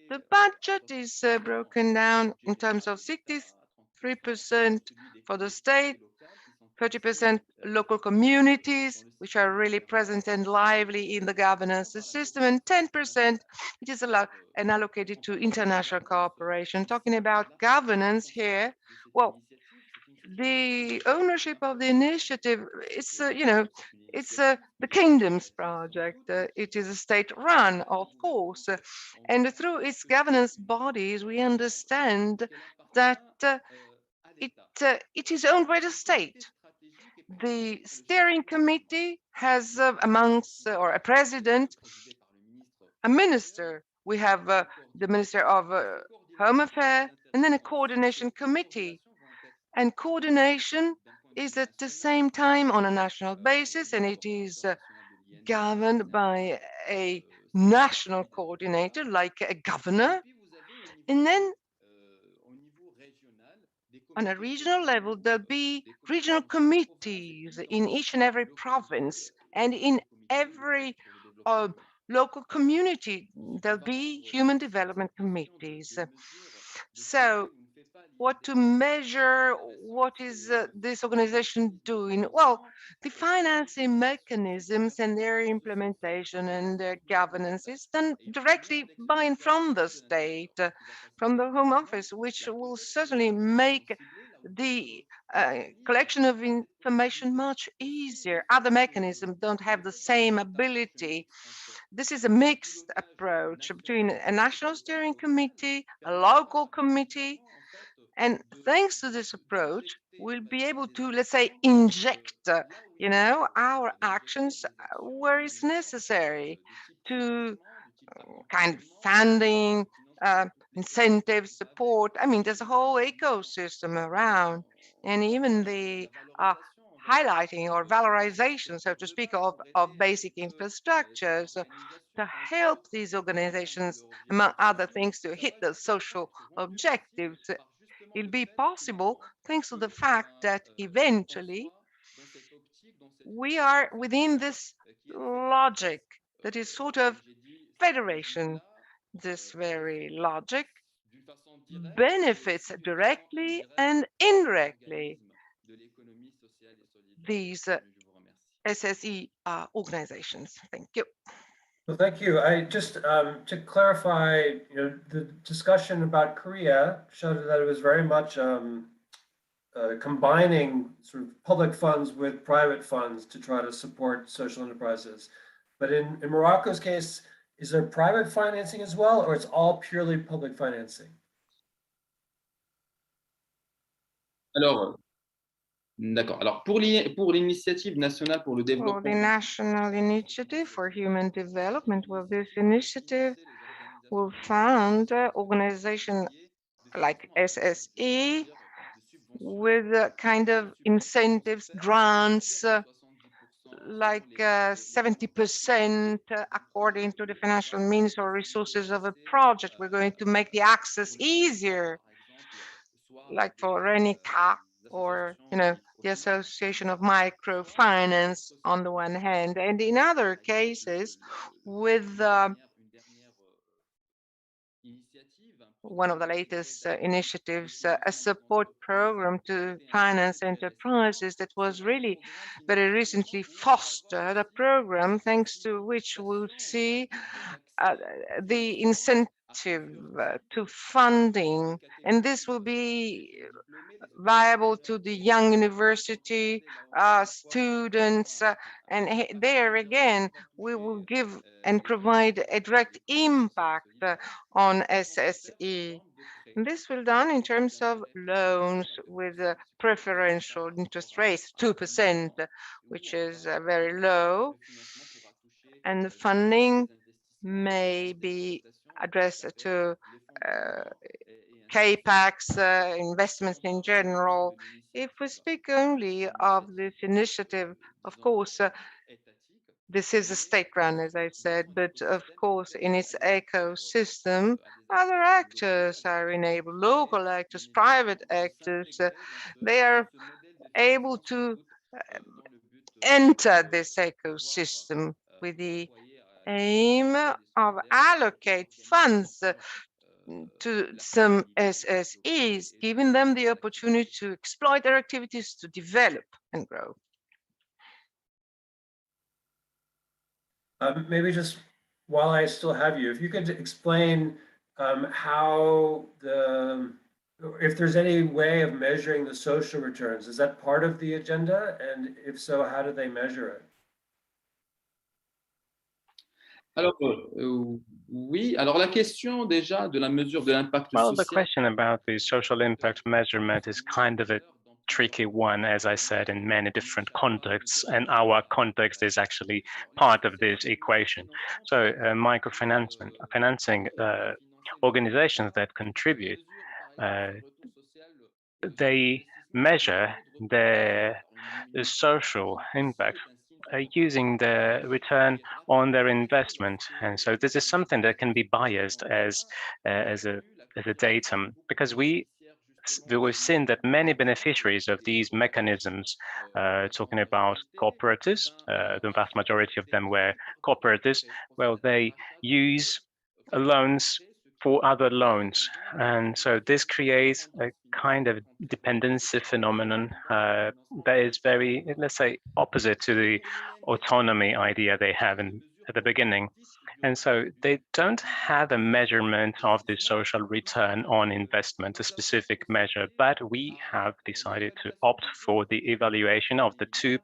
The budget is broken down in terms of 63% for the state, 30% local communities, which are really present and lively in the governance system, and 10% it is allocated to international cooperation. Talking about governance here, well, the ownership of the initiative, it's the kingdom's project. It is a state run, of course, and through its governance bodies, we understand that it is owned by the state. The steering committee has amongst or a president, a minister. We have the Minister of Home Affairs, and then a coordination committee. And coordination is at the same time on a national basis, and it is governed by a national coordinator, like a governor. And then on a regional level, there'll be regional committees in each and every province, and in every local community, there'll be human development committees. So what to measure, what is this organization doing? Well, the financing mechanisms and their implementation and their governance is done directly by and from the state, from the Home Office, which will certainly make the collection of information much easier. Other mechanisms don't have the same ability. This is a mixed approach between a national steering committee, a local committee, and thanks to this approach, we'll be able to, let's say, inject, our actions where it's necessary to kind of funding, incentive support. I mean, there's a whole ecosystem around, and even the highlighting or valorization, so to speak, of basic infrastructure. So to help these organizations, among other things, to hit the social objectives, it'll be possible thanks to the fact that eventually we are within this logic that is sort of federation. This very logic benefits directly and indirectly these SSE organizations. Thank you. Well, thank you. I just to clarify, the discussion about Korea showed that it was very much combining sort of public funds with private funds to try to support social enterprises. But in Morocco's case, is there private financing as well, or it's all purely public financing? Alors, d'accord. Alors, pour l'initiative nationale pour le For the développement, National Initiative for Human Development, well, this initiative will fund organizations like SSE with kind of incentives, grants, like 70% according to the financial means or resources of a project. We're going to make the access easier, like for RENICA or, the Association of Microfinance on the one hand, and in other cases with one of the latest initiatives, a support program to finance enterprises that was really very recently fostered, a program thanks to which we'll see the incentive to funding, and this will be viable to the young university students, and there again we will give and provide a direct impact on SSE. This will be done in terms of loans with preferential interest rates, 2%, which is very low, and the funding may be addressed to CAPEX, investments in general. If we speak only of this initiative, of course, this is a state run, as I said, but of course, in its ecosystem, other actors are enabled, local actors, private actors, they are able to enter this ecosystem with the aim of allocate funds to some SSEs, giving them the opportunity to exploit their activities to develop and grow. Maybe just while I still have you, if you could explain how if there's any way of measuring the social returns, is that part of the agenda? And if so, how do they measure it? Alors, oui, alors la question déjà de la mesure de l'impact social. Well, the question about the social impact measurement is kind of a tricky one, as I said, in many different contexts, and our context is actually part of this equation. So financing organizations that contribute, they measure their social impact using the return on their investment. And so this is something that can be biased as a datum, because we've seen that many beneficiaries of these mechanisms, talking about cooperatives, the vast majority of them were cooperatives, well, they use loans for other loans. And so this creates a kind of dependency phenomenon that is very, let's say, opposite to the autonomy idea they have at the beginning. And so they don't have a measurement of the social return on investment, a specific measure, but we have decided to opt for the evaluation of the two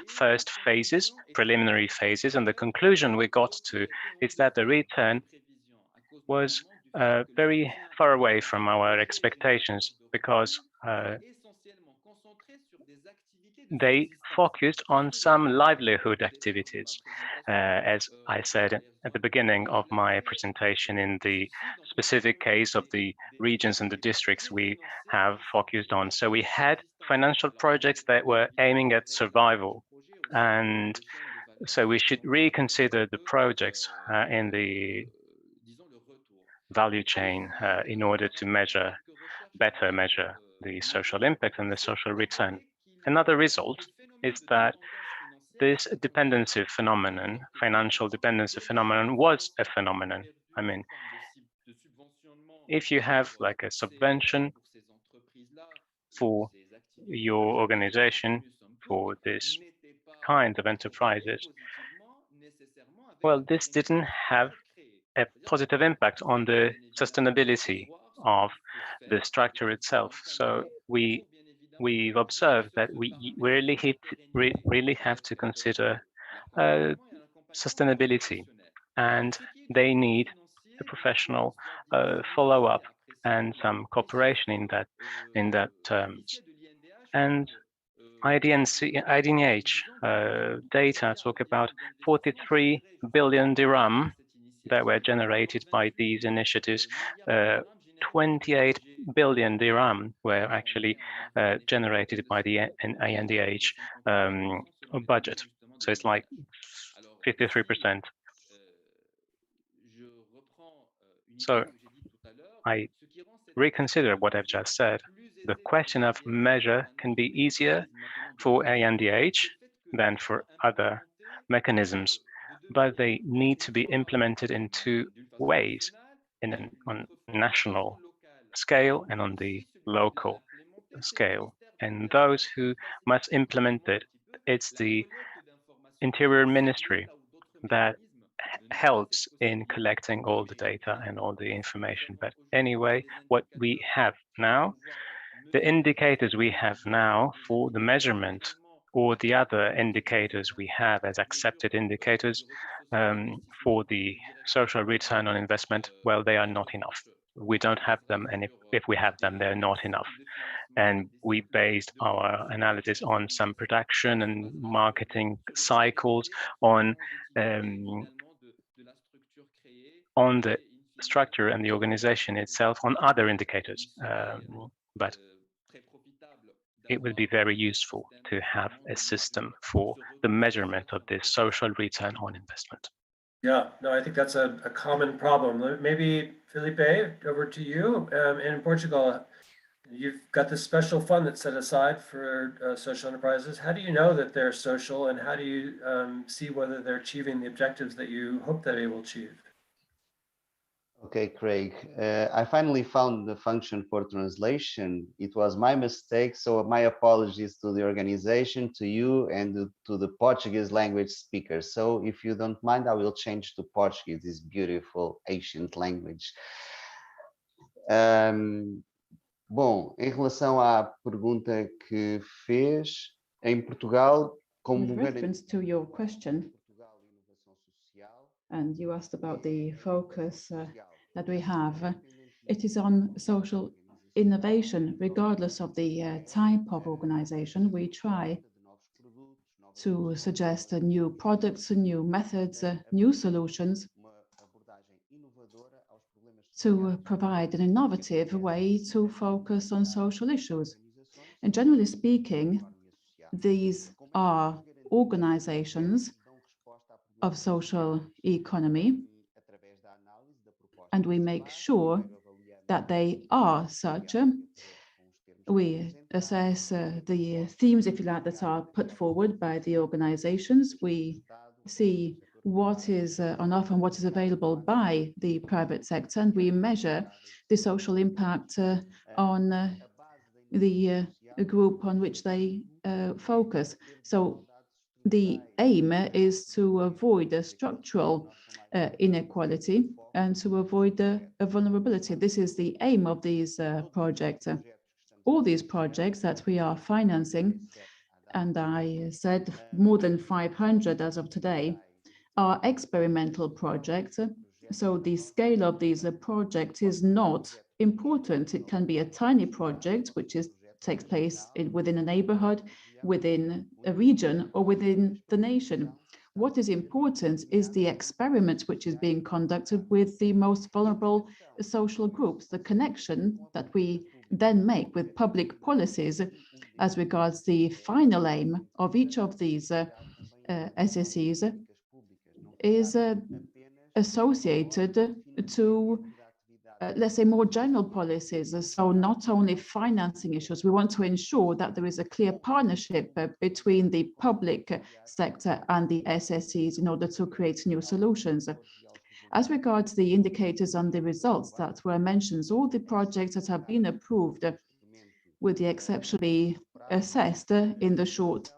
first phases, preliminary phases, and the conclusion we got to is that the return was very far away from our expectations, because they focused on some livelihood activities. As I said at the beginning of my presentation, in the specific case of the regions and the districts we have focused on. So we had financial projects that were aiming at survival. And so we should reconsider the projects in the value chain in order to better measure the social impact and the social return. Another result is that this dependency phenomenon, financial dependency phenomenon, was a phenomenon. I mean, if you have like a subvention for your organization, for this kind of enterprises, well, this didn't have a positive impact on the sustainability of the structure itself. So we've observed that we really have to consider sustainability, and they need a professional follow-up and some cooperation in that terms. And IDNH data talk about 43 billion dirham that were generated by these initiatives. 28 billion dirham were actually generated by the INDH budget. So it's like 53%. So I reconsider what I've just said. The question of measure can be easier for INDH than for other mechanisms, but they need to be implemented in two ways, on national scale and on the local scale. And those who must implement it, it's the Interior Ministry that helps in collecting all the data and all the information. But anyway, what we have now, the indicators we have now for the measurement, or the other indicators we have as accepted indicators for the social return on investment, well, they are not enough. We don't have them, and if we have them, they're not enough. And we based our analysis on some production and marketing cycles, on the structure and the organization itself, on other indicators. But it would be very useful to have a system for the measurement of this social return on investment. Yeah, no, I think that's a common problem. Maybe Filipe, over to you. In Portugal, you've got this special fund that's set aside for social enterprises. How do you know that they're social, and how do you see whether they're achieving the objectives that you hope that they will achieve? Okay, Craig, I finally found the function for translation. It was my mistake, so my apologies to the organization, to you, and to the Portuguese language speakers. So if you don't mind, I will change to Portuguese, this beautiful ancient language. Bom, em relação à pergunta que fez, em Portugal, como With reference to your question, and you asked about the focus that we have, it is on social innovation, regardless of the type of organization. We try to suggest new products, new methods, new solutions to provide an innovative way to focus on social issues. And generally speaking, these are organizations of social economy, and we make sure that they are such. We assess the themes, if you like, that are put forward by the organizations. We see what is on offer and what is available by the private sector, and we measure the social impact on the group on which they focus. So the aim is to avoid a structural inequality and to avoid a vulnerability. This is the aim of these projects. All these projects that we are financing, and I said more than 500 as of today, are experimental projects. So the scale of these projects is not important. It can be a tiny project, which takes place within a neighborhood, within a region, or within the nation. What is important is the experiment which is being conducted with the most vulnerable social groups, the connection that we then make with public policies as regards the final aim of each of these SSEs is associated to let's say, more general policies. So not only financing issues, we want to ensure that there is a clear partnership between the public sector and the SSEs in order to create new solutions. As regards the indicators and the results that were mentioned, all the projects that have been approved, with the exception be assessed in the short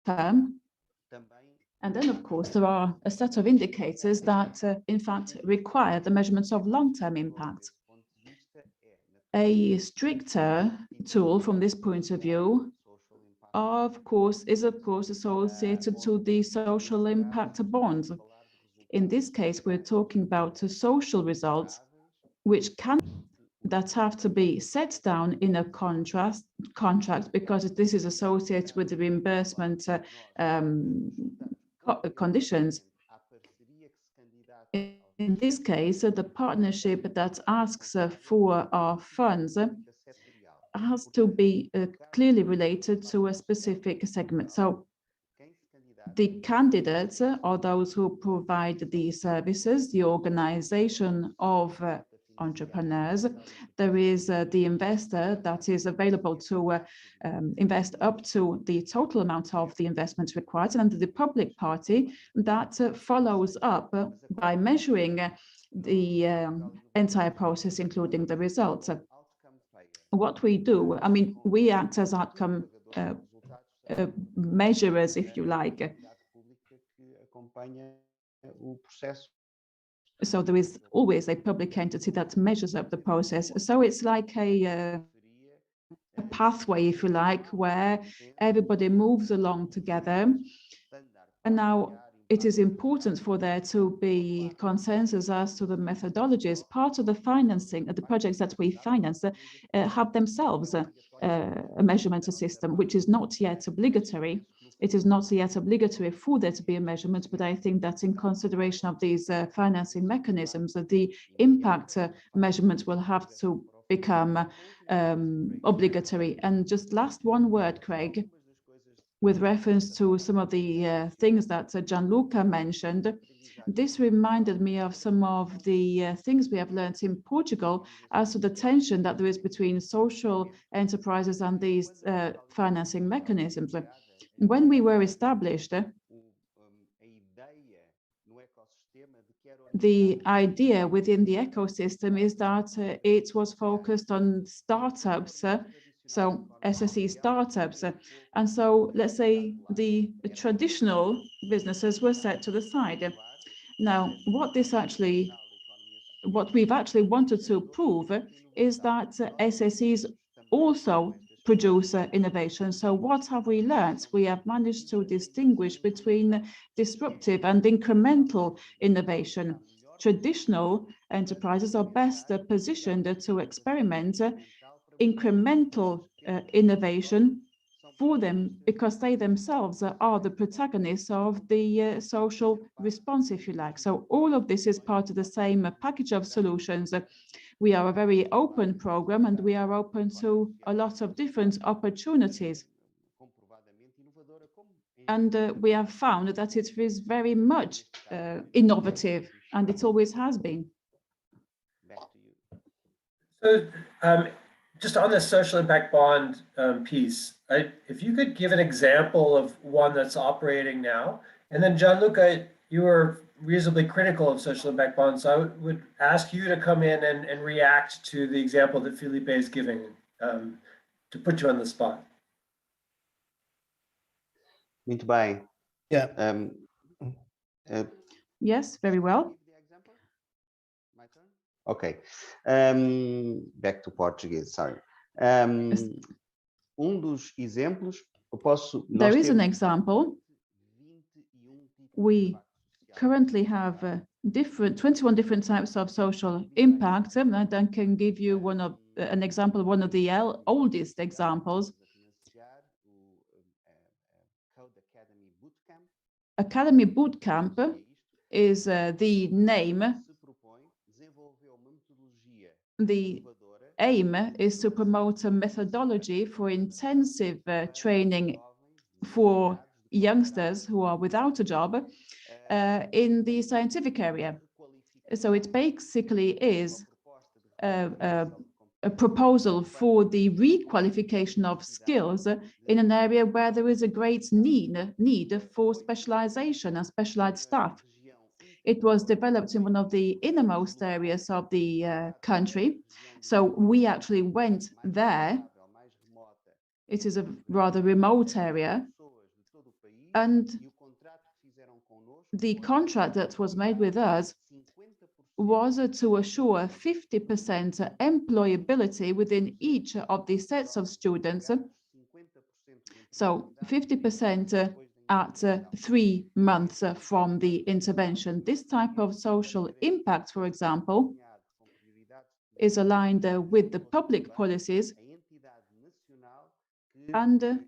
term. And then, of course, there are a set of indicators that, in fact, require the measurements of long-term impact. A stricter tool from this point of view, is of course associated to the social impact bonds. In this case, we're talking about social results that have to be set down in a contract because this is associated with the reimbursement conditions. In this case, the partnership that asks for our funds has to be clearly related to a specific segment. So the candidates are those who provide the services, the organization of entrepreneurs. There is the investor that is available to invest up to the total amount of the investment required, and the public party that follows up by measuring the entire process, including the results. What we do, I mean, we act as outcome measurers, if you like. So there is always a public entity that measures up the process. So it's like a pathway, if you like, where everybody moves along together. And now it is important for there to be consensus as to the methodologies. Part of the financing, the projects that we finance have themselves a measurement system, which is not yet obligatory. It is not yet obligatory for there to be a measurement, but I think that in consideration of these financing mechanisms, the impact measurement will have to become obligatory. And just last one word, Craig, with reference to some of the things that Gianluca mentioned. This reminded me of some of the things we have learned in Portugal as to the tension that there is between social enterprises and these financing mechanisms. When we were established, the idea within the ecosystem is that it was focused on startups, so SSE startups. And so let's say the traditional businesses were set to the side. Now, what we've actually wanted to prove is that SSEs also produce innovation. So what have we learned? We have managed to distinguish between disruptive and incremental innovation. Traditional enterprises are best positioned to experiment incremental innovation for them because they themselves are the protagonists of the social response, if you like. So all of this is part of the same package of solutions. We are a very open program and we are open to a lot of different opportunities. And we have found that it is very much innovative, and it always has been. So just on the social impact bond piece, if you could give an example of one that's operating now, and then Gianluca, you were reasonably critical of social impact bonds, so I would ask you to come in and react to the example that Filipe is giving, to put you on the spot. Muito bem. Yeah. Yes, very well. Okay. Back to Portuguese, sorry. Dos exemplos, eu posso... There is an example. We currently have 21 different types of social impact, and I can give you an example, one of the oldest examples. Academy Bootcamp is the name. The aim is to promote a methodology for intensive training for youngsters who are without a job in the scientific area. So it basically is a proposal for the requalification of skills in an area where there is a great need for specialization and specialized staff. It was developed in one of the innermost areas of the country. So we actually went there. It is a rather remote area. And the contract that was made with us was to assure 50% employability within each of the sets of students. So 50% at 3 months from the intervention. This type of social impact, for example, is aligned with the public policies and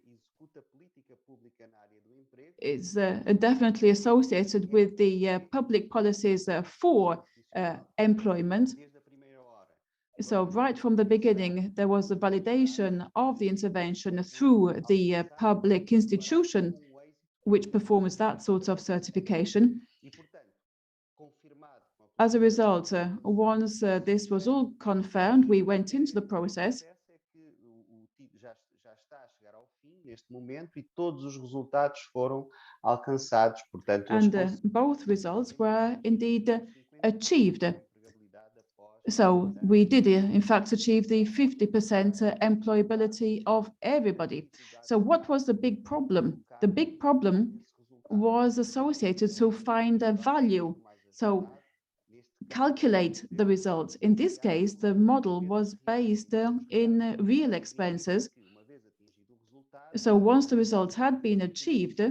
is definitely associated with the public policies for employment. So right from the beginning, there was a validation of the intervention through the public institution which performs that sort of certification. As a result, once this was all confirmed, we went into the process. And both results were indeed achieved. So we did, in fact, achieve the 50% employability of everybody. So what was the big problem? The big problem was associated to find a value. So calculate the results. In this case, the model was based in real expenses. So once the results had been achieved,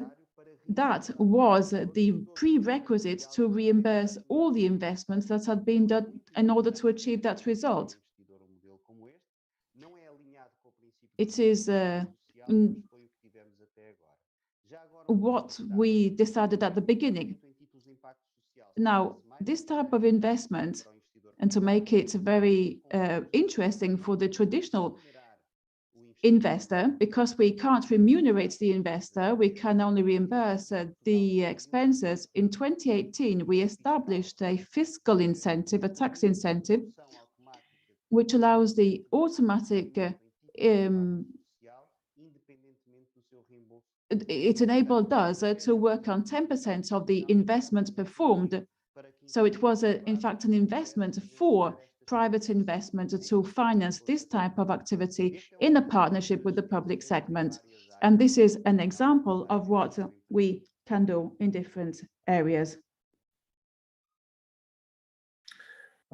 that was the prerequisite to reimburse all the investments that had been done in order to achieve that result. It is what we decided at the beginning. Now, this type of investment, and to make it very interesting for the traditional investor, because we can't remunerate the investor, we can only reimburse the expenses. In 2018, we established a fiscal incentive, a tax incentive, which allows the automatic, it enabled us to work on 10% of the investments performed So it was, in fact, an investment for private investment to finance this type of activity in a partnership with the public segment. And this is an example of what we can do in different areas.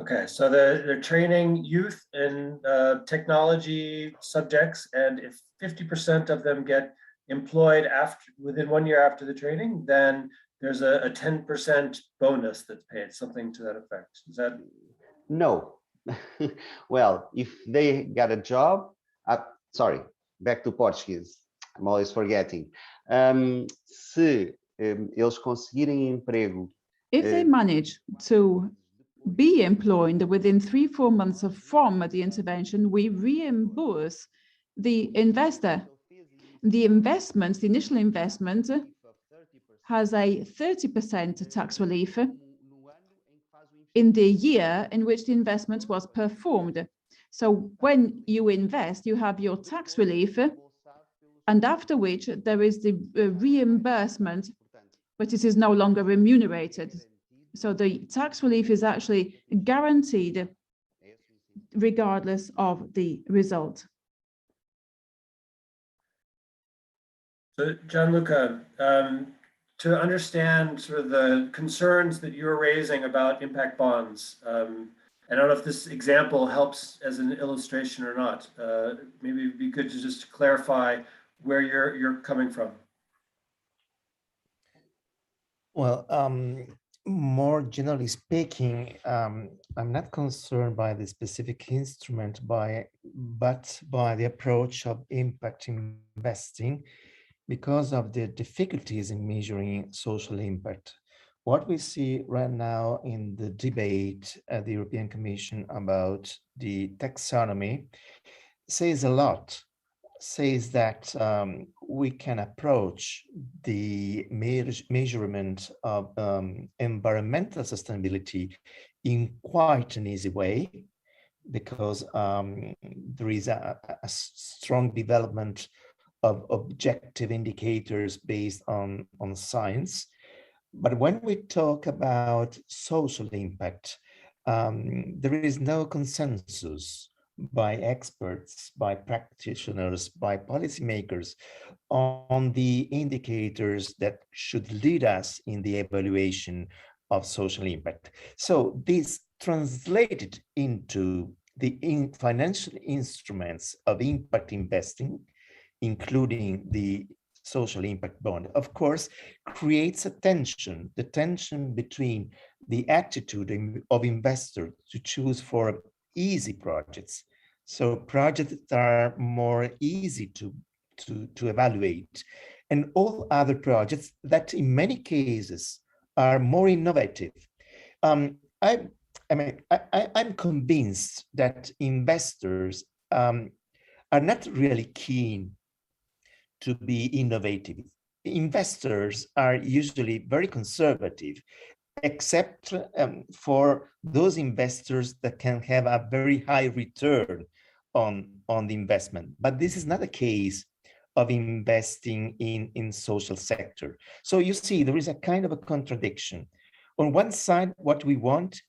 Okay, so they're training youth in technology subjects, and if 50% of them get employed within 1 year after the training, then there's a 10% bonus that's paid, something to that effect. Is that? No. Well, if they got a job, sorry, back to Portuguese. I'm always forgetting. Se eles conseguirem emprego. If they manage to be employed within 3-4 months from the intervention, we reimburse the investor. The investment, the initial investment, has a 30% tax relief in the year in which the investment was performed. So when you invest, you have your tax relief, and after which there is the reimbursement, but it is no longer remunerated. So the tax relief is actually guaranteed regardless of the result. So Gianluca, to understand sort of the concerns that you're raising about impact bonds, I don't know if this example helps as an illustration or not. Maybe it'd be good to just clarify where you're coming from. Well, more generally speaking, I'm not concerned by the specific instrument, but by the approach of impact investing, because of the difficulties in measuring social impact. What we see right now in the debate at the European Commission about the taxonomy says a lot, says that we can approach the measurement of environmental sustainability in quite an easy way, because there is a strong development of objective indicators based on science. But when we talk about social impact, there is no consensus by experts, by practitioners, by policymakers on the indicators that should lead us in the evaluation of social impact. So this translated into the financial instruments of impact investing, including the social impact bond, of course, creates a tension, the tension between the attitude of investors to choose for easy projects. So projects that are more easy to evaluate, and all other projects that in many cases are more innovative. I'm convinced that investors are not really keen to be innovative. Investors are usually very conservative, except for those investors that can have a very high return on the investment. But this is not a case of investing in social sector. So you see, there is a kind of a contradiction. On one side, what we want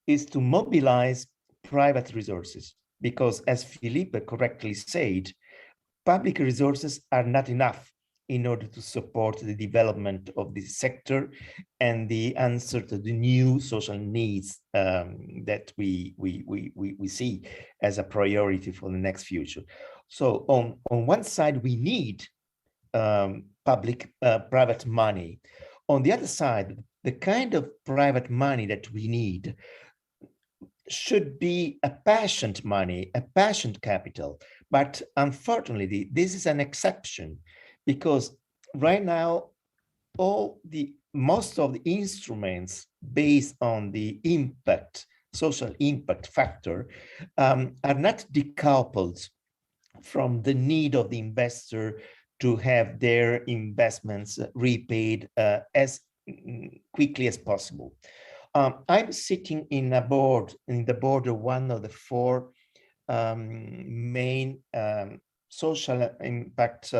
is to mobilize private resources, because as Filipe correctly said, public resources are not enough in order to support the development of this sector and the answer to the new social needs that we see as a priority for the next future. So on one side, we need private money. On the other side, the kind of private money that we need should be a patient money, a patient capital. But unfortunately, this is an exception, because right now, most of the instruments based on the impact, social impact factor, are not decoupled from the need of the investor to have their investments repaid as quickly as possible. I'm sitting in the board of one of the 4 main social impact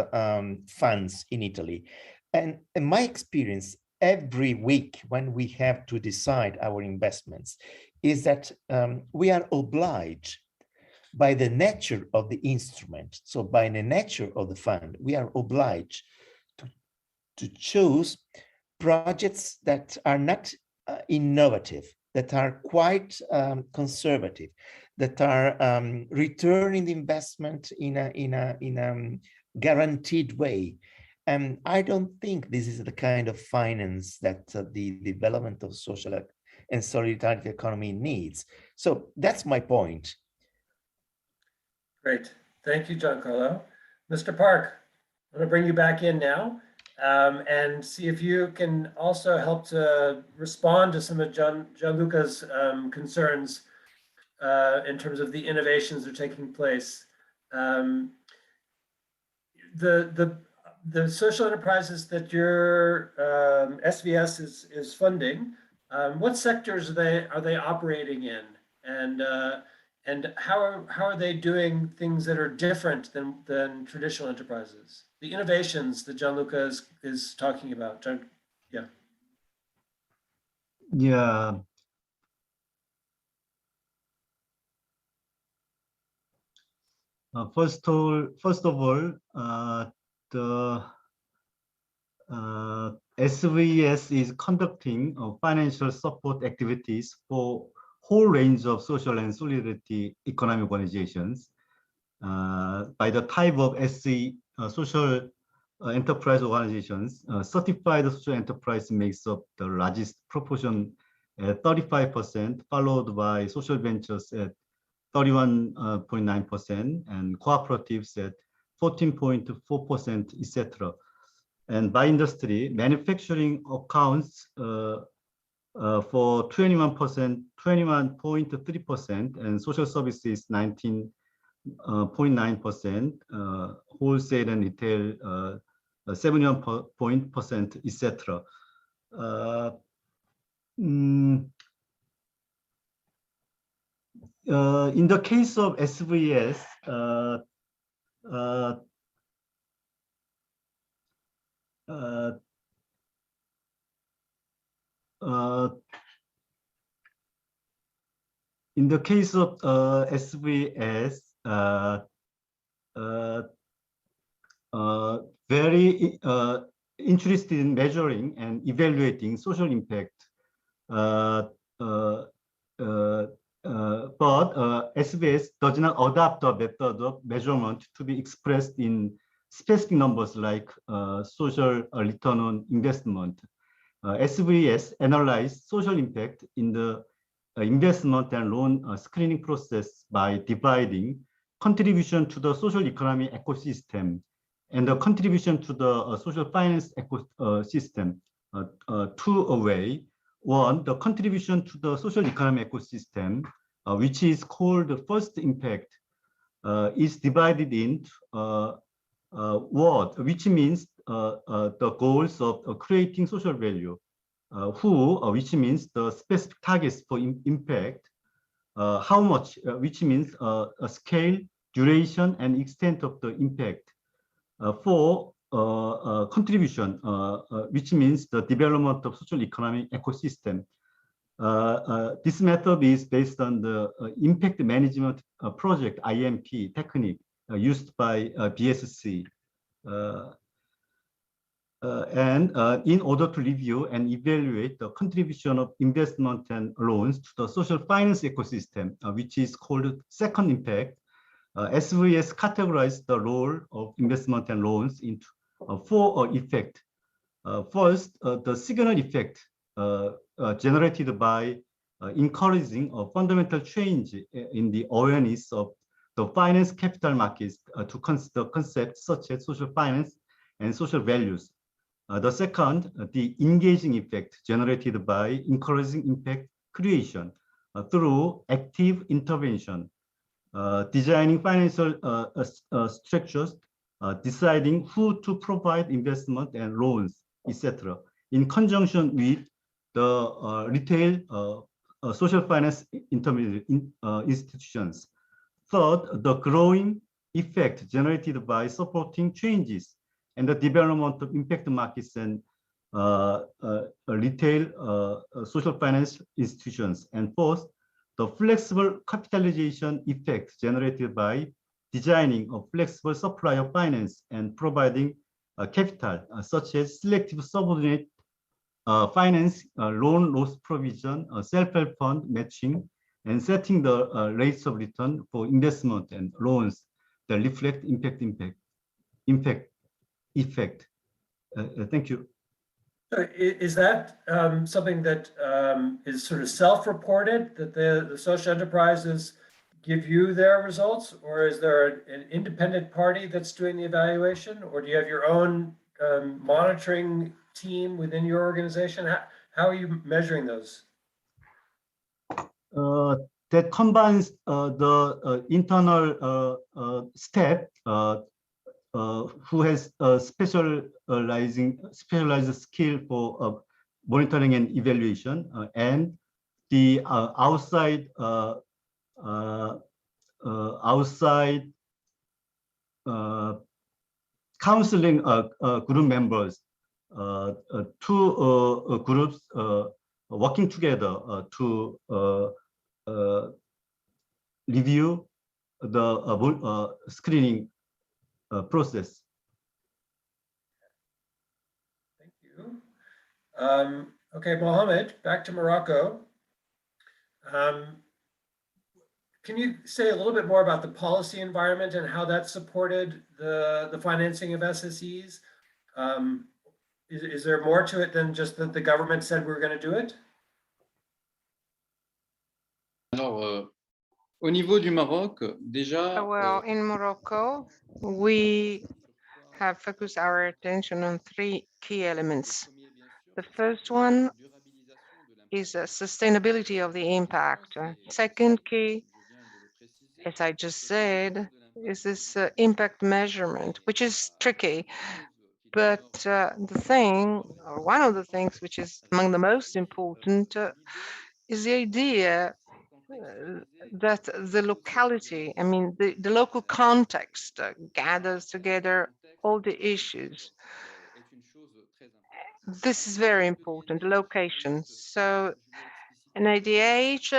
funds in Italy. And in my experience, every week when we have to decide our investments is that we are obliged by the nature of the instrument, so by the nature of the fund, we are obliged to choose projects that are not innovative, that are quite conservative, that are returning the investment in a guaranteed way. And I don't think this is the kind of finance that the development of social and solidarity economy needs. So that's my point. Great. Thank you, Giancarlo. Mr. Park, I'm going to bring you back in now and see if you can also help to respond to some of Gianluca's concerns in terms of the innovations that are taking place. The social enterprises that your SVS is funding, what sectors are they operating in, and how are they doing things that are different than traditional enterprises? The innovations that Gianluca is talking about. Yeah. Yeah. First of all, the SVS is conducting financial support activities for whole range of social and solidarity economic organizations. By the type of SC, social enterprise organizations, certified social enterprise makes up the largest proportion at 35%, followed by social ventures at 31.9%, and cooperatives at 14.4%, etc. And by industry, manufacturing accounts for 21.3%, and social services 19.9%, wholesale and retail 71%, etc. In the case of SVS, in the case of SVS, very interested in measuring and evaluating social impact. But SVS does not adopt a method of measurement to be expressed in specific numbers like social return on investment. SVS analyzes social impact in the investment and loan screening process by dividing contribution to the social economy ecosystem and the contribution to the social finance ecosystem two away. One, the contribution to the social economy ecosystem, which is called the first impact, is divided into what, which means the goals of creating social value, who, which means the specific targets for impact, how much, which means a scale, duration, and extent of the impact, for contribution, which means the development of social economic ecosystem. This method is based on the impact management project IMP technique used by BSC. And in order to review and evaluate the contribution of investment and loans to the social finance ecosystem, which is called second impact, SVS categorized the role of investment and loans into four effects. First, the signal effect generated by encouraging a fundamental change in the awareness of the finance capital markets to consider concepts such as social finance and social values. The second, the engaging effect generated by encouraging impact creation through active intervention, designing financial structures, deciding who to provide investment and loans, etc., in conjunction with the retail social finance intermediate institutions. Third, the growing effect generated by supporting changes and the development of impact markets and retail social finance institutions. And fourth, the flexible capitalization effect generated by designing a flexible supply of finance and providing capital, such as selective subordinate finance, loan loss provision, self-help fund matching, and setting the rates of return for investment and loans that reflect effect. Thank you. So is that something that is sort of self-reported, that the social enterprises give you their results, or is there an independent party that's doing the evaluation, or do you have your own monitoring team within your organization? How are you measuring those? That combines the internal staff who has specialized skill for monitoring and evaluation, and the outside counseling group members, two groups working together to review the screening process. Thank you. Okay, Mohamed, back to Morocco. Can you say a little bit more about the policy environment and how that supported the financing of SSEs? Is there more to it than just that the government said we're going to do it? Alors, au niveau du Maroc, déjà. Well, in Morocco, we have focused our attention on three key elements. The first one is sustainability of the impact. Second key, as I just said, is this impact measurement, which is tricky. But the thing, or one of the things which is among the most important, is the idea that the locality, I mean, the local context gathers together all the issues. This is very important, location. So an IDH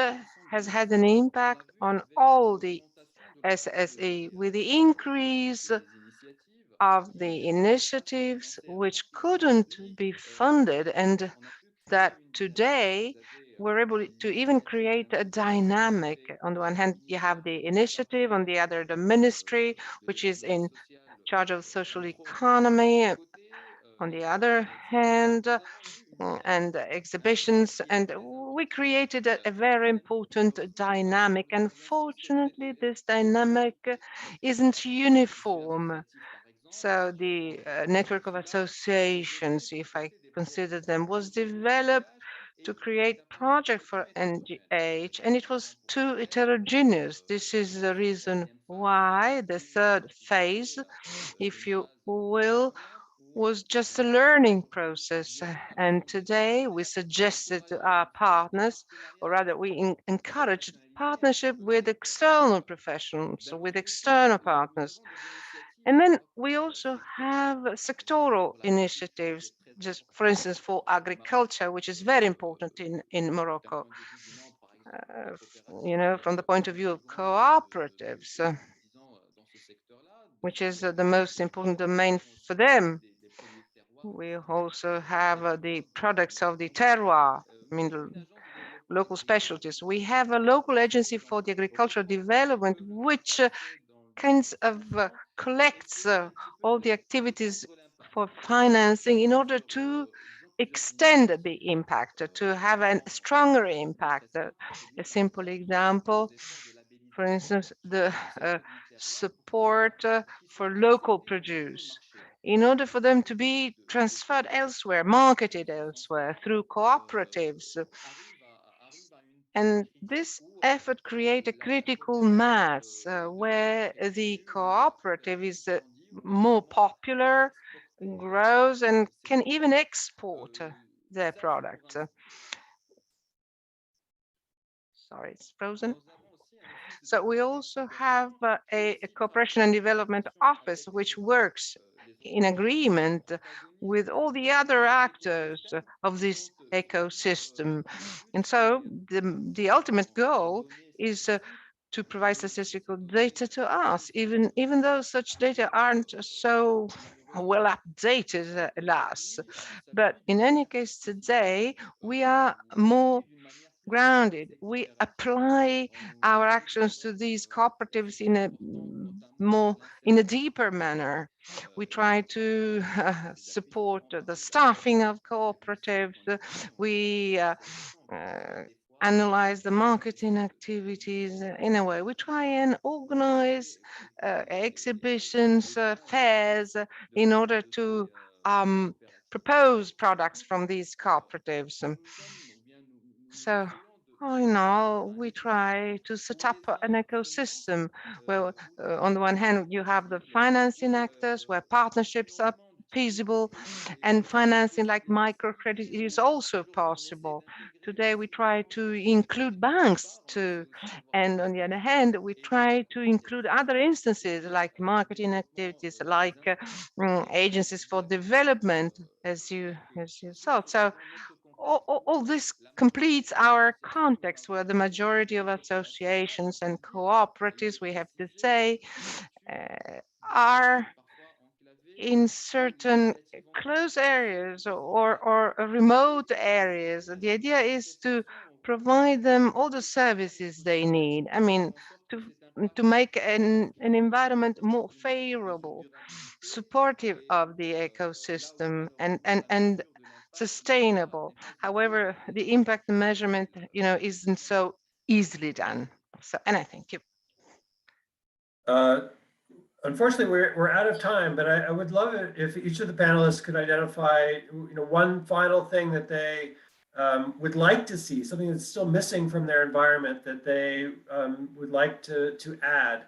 has had an impact on all the SSE with the increase of the initiatives which couldn't be funded, and that today we're able to even create a dynamic. On the one hand, you have the initiative, on the other, the ministry, which is in charge of social economy, on the other hand, and exhibitions, and we created a very important dynamic. Unfortunately, this dynamic isn't uniform. So the network of associations, if I consider them, was developed to create project for NGH, and it was too heterogeneous. This is the reason why the third phase, if you will, was just a learning process. And today we suggested to our partners, or rather we encouraged partnership with external professionals, with external partners. And then we also have sectoral initiatives, just for instance, for agriculture, which is very important in Morocco, you know, from the point of view of cooperatives, which is the most important domain for them. We also have the products of the terroir, I mean, the local specialties. We have a local agency for the agricultural development, which kinds of collects all the activities for financing in order to extend the impact, to have a stronger impact. A simple example, for instance, the support for local produce, in order for them to be transferred elsewhere, marketed elsewhere through cooperatives. And this effort creates a critical mass where the cooperative is more popular, grows, and can even export their products. Sorry, it's frozen. So we also have a cooperation and development office which works in agreement with all the other actors of this ecosystem. And so the ultimate goal is to provide statistical data to us, even though such data aren't so well updated, alas. But in any case, today, we are more grounded. We apply our actions to these cooperatives in a deeper manner. We try to support the staffing of cooperatives. We analyze the marketing activities in a way. We try and organize exhibitions, fairs, in order to propose products from these cooperatives. So, in all, we try to set up an ecosystem where, on the one hand, you have the financing actors where partnerships are feasible, and financing like microcredit is also possible. Today, we try to include banks too, and on the other hand, we try to include other instances like marketing activities, like agencies for development, as you saw. So all this completes our context where the majority of associations and cooperatives, we have to say, are in certain close areas or remote areas. The idea is to provide them all the services they need. I mean, to make an environment more favorable, supportive of the ecosystem, and sustainable. However, the impact measurement, isn't so easily done. So, and I thank you. Unfortunately, we're out of time, but I would love it if each of the panelists could identify, one final thing that they would like to see, something that's still missing from their environment that they would like to add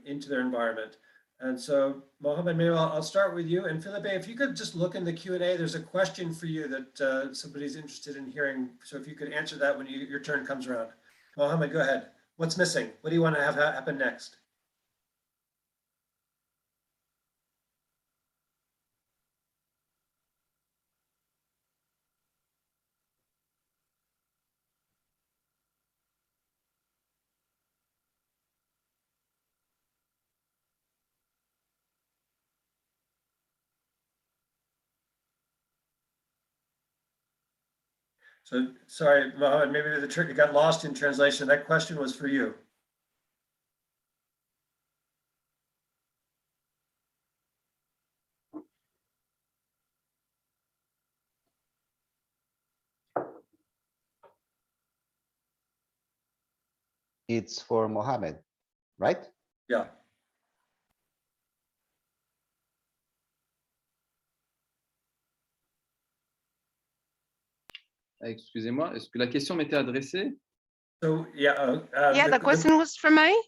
into their environment. And so, Mohamed, maybe I'll start with you. And Filipe, if you could just look in the Q&A, there's a question for you that somebody's interested in hearing. So if you could answer that when your turn comes around. Mohamed, go ahead. What's missing? What do you want to have happen next? So sorry, Mohamed, maybe it got lost in translation. That question was for you. It's for Mohamed, right? Yeah. Excusez-moi, est-ce que la question m'était adressée? So yeah, the question was for me.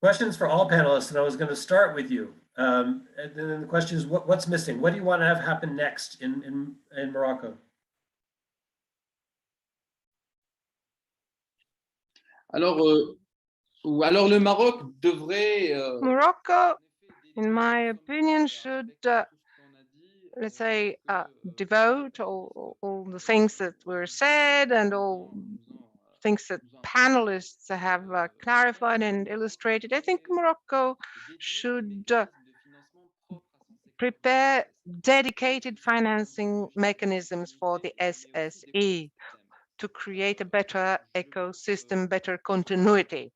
Questions for all panelists, and I was going to start with you. And then the question is, what's missing? What do you want to have happen next in Morocco? Alors le Maroc devrait. Morocco, in my opinion, should let's say devote all the things that were said and all things that panelists have clarified and illustrated. I think Morocco should prepare dedicated financing mechanisms for the SSE to create a better ecosystem, better continuity.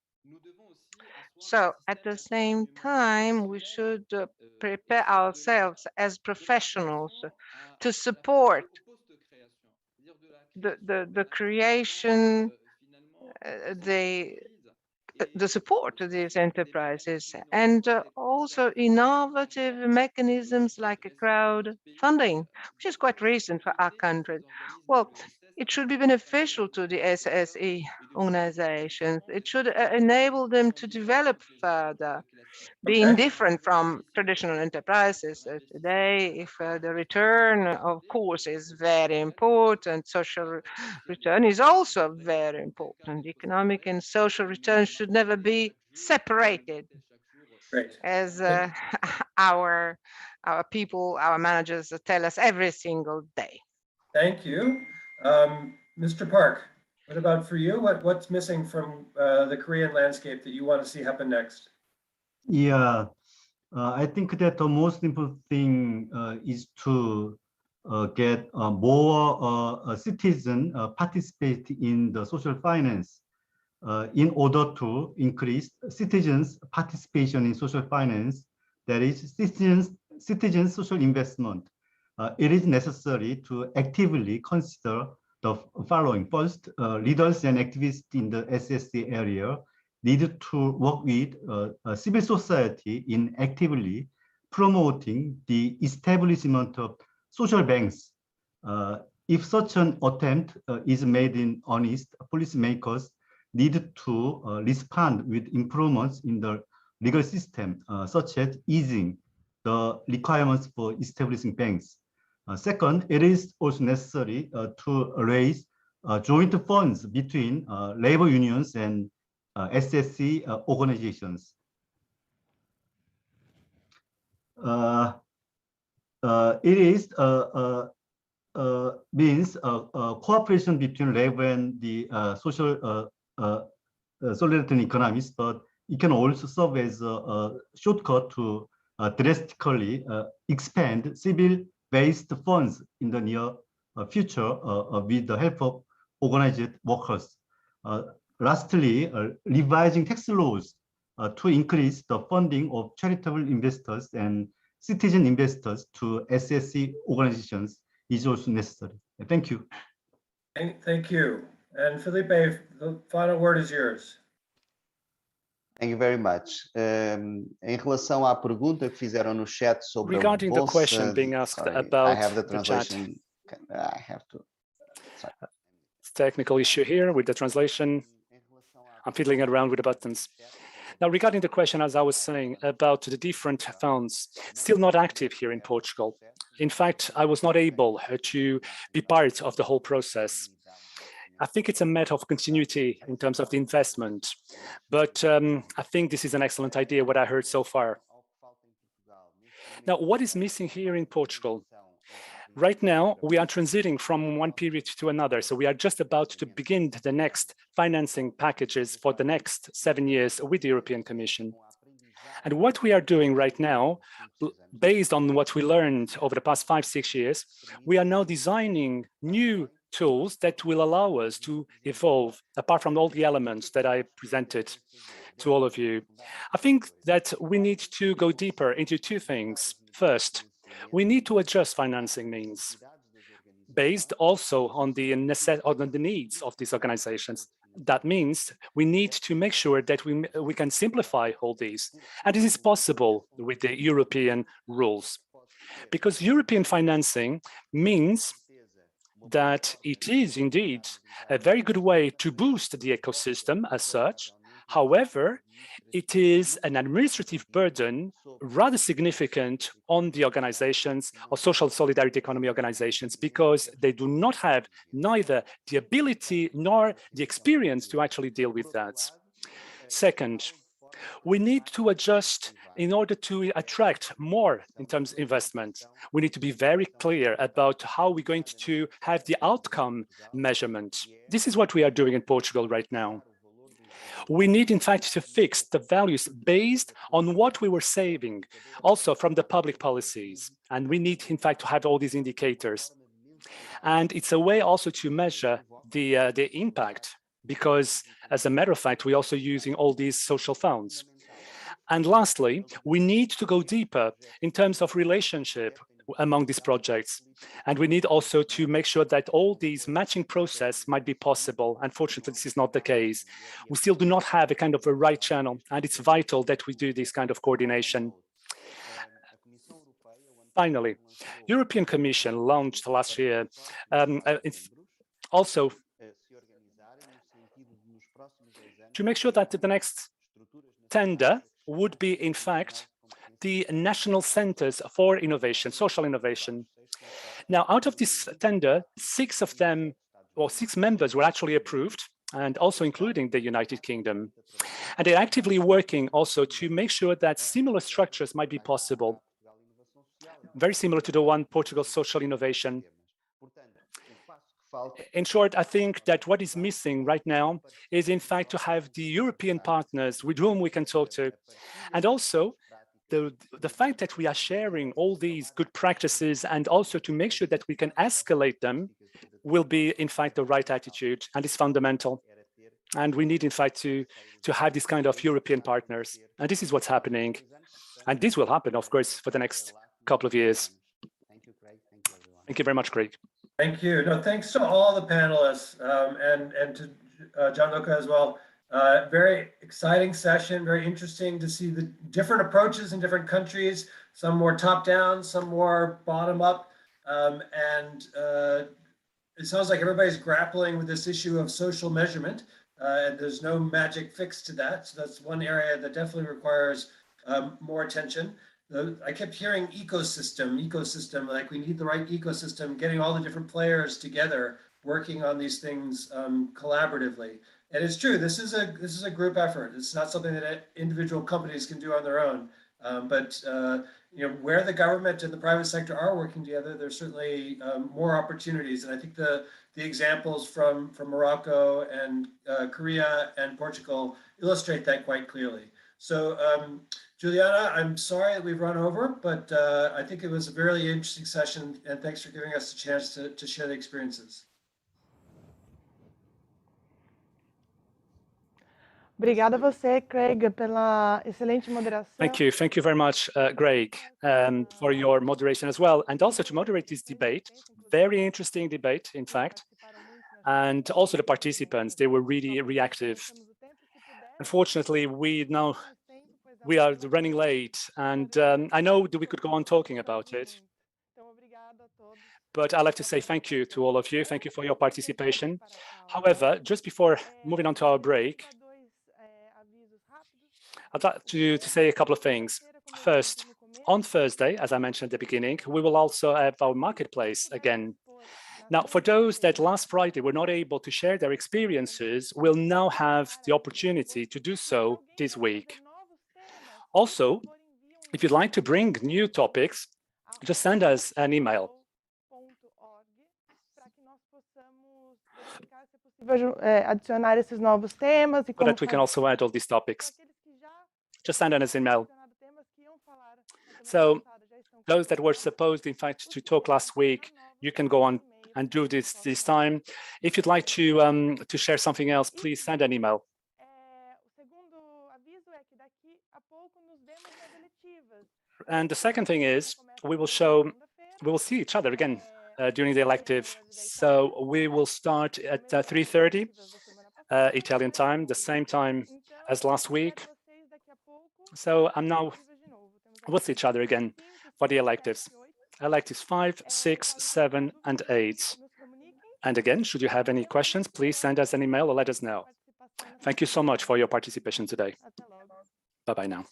So at the same time, we should prepare ourselves as professionals to support the creation, the support of these enterprises, and also innovative mechanisms like crowdfunding, which is quite recent for our country. Well, it should be beneficial to the SSE organizations. It should enable them to develop further, being different from traditional enterprises. Today, if the return, of course, is very important, social return is also very important. Economic and social return should never be separated. Great. As our our people, our managers tell us every single day. Thank you. Mr. Park, what about for you? What's missing from the Korean landscape that you want to see happen next? Yeah, I think that the most important thing is to get more citizens participate in the social finance in order to increase citizens' participation in social finance, that is citizens' social investment. It is necessary to actively consider the following. First, leaders and activists in the SSC area need to work with civil society in actively promoting the establishment of social banks. If such an attempt is made in earnest, policymakers need to respond with improvements in the legal system, such as easing the requirements for establishing banks. Second, it is also necessary to raise joint funds between labor unions and SSC organizations. It is means cooperation between labor and the social solidarity economies, but it can also serve as a shortcut to drastically expand civil-based funds in the near future with the help of organized workers. Lastly, revising tax laws to increase the funding of charitable investors and citizen investors to SSC organizations is also necessary. Thank you. Thank you. And Filipe, the final word is yours. Thank you very much. Em relação à pergunta que fizeram no chat sobre regarding a the bolsa, question being asked sorry, about I have the the chat. translation. I have to. Sorry. Technical issue here with the translation. I'm fiddling around with the buttons. Now, regarding the question, as I was saying, about the different funds, still not active here in Portugal. In fact, I was not able to be part of the whole process. I think it's a matter of continuity in terms of the investment, but I think this is an excellent idea, what I heard so far. Now, what is missing here in Portugal? Right now, we are transiting from one period to another. So we are just about to begin the next financing packages for the next 7 years with the European Commission. And what we are doing right now, based on what we learned over the past 5-6 years, we are now designing new tools that will allow us to evolve, apart from all the elements that I presented to all of you. I think that we need to go deeper into two things. First, we need to adjust financing means based also on the needs of these organizations. That means we need to make sure that we can simplify all these. And this is possible with the European rules. Because European financing means that it is indeed a very good way to boost the ecosystem as such. However, it is an administrative burden rather significant on the organizations or social solidarity economy organizations, because they do not have neither the ability nor the experience to actually deal with that. Second, we need to adjust in order to attract more in terms of investment. We need to be very clear about how we're going to have the outcome measurement. This is what we are doing in Portugal right now. We need, in fact, to fix the values based on what we were saving, also from the public policies. And we need, in fact, to have all these indicators. And it's a way also to measure the impact, because as a matter of fact, we're also using all these social funds. And lastly, we need to go deeper in terms of relationship among these projects. And we need also to make sure that all these matching process might be possible. Unfortunately, this is not the case. We still do not have a kind of a right channel, and it's vital that we do this kind of coordination. Finally, European Commission launched last year also to make sure that the next tender would be, in fact, the national centers for innovation, social innovation. Now, out of this tender, 6 of them, or 6 members were actually approved, and also including the United Kingdom. And they're actively working also to make sure that similar structures might be possible. very similar to the one Portugal's social innovation. In short, I think that what is missing right now is, in fact, to have the European partners with whom we can talk to. And also, the fact that we are sharing all these good practices and also to make sure that we can escalate them will be, in fact, the right attitude, and it's fundamental. And we need, in fact, to have this kind of European partners. And this is what's happening. And this will happen, of course, for the next couple of years. Thank you very much, Craig. Thank you. No, thanks to all the panelists and to Gianluca as well. Very exciting session, very interesting to see the different approaches in different countries, some more top-down, some more bottom-up. It sounds like everybody's grappling with this issue of social measurement. And there's no magic fix to that. So that's one area that definitely requires more attention. I kept hearing ecosystem, like we need the right ecosystem, getting all the different players together, working on these things collaboratively. And it's true, this is a group effort. It's not something that individual companies can do on their own. Where the government and the private sector are working together, there's certainly more opportunities. And I think the examples from Morocco and Korea and Portugal illustrate that quite clearly. So Juliana, I'm sorry that we've run over, but I think it was a very interesting session, and thanks for giving us a chance to share the experiences. Obrigada a você, Craig, pela excelente moderação. Thank you very much, Greg, for your moderation as well, and also to moderate this debate. Very interesting debate, in fact, and also the participants, they were really reactive. Unfortunately, we are running late, and I know that we could go on talking about it, but I'd like to say thank you to all of you. Thank you for your participation. However, just before moving on to our break, I'd like to say a couple of things. First, on Thursday, as I mentioned at the beginning, we will also have our marketplace again. Now, for those that last Friday were not able to share their experiences, will now have the opportunity to do so this week. Also, if you'd like to bring new topics, just send us an email. Adicionar esses novos temas so that we can also add all these topics. Just send us an email. So those that were supposed, in fact, to talk last week, you can go on and do this time. If you'd like to share something else, please send an email. And the second thing is, we will see each other again during the elective. So we will start at 3:30 Italian time, the same time as last week. So we'll see each other again for the electives. Electives 5, 6, 7, and 8. And again, should you have any questions, please send us an email or let us know. Thank you so much for your participation today. Bye-bye now.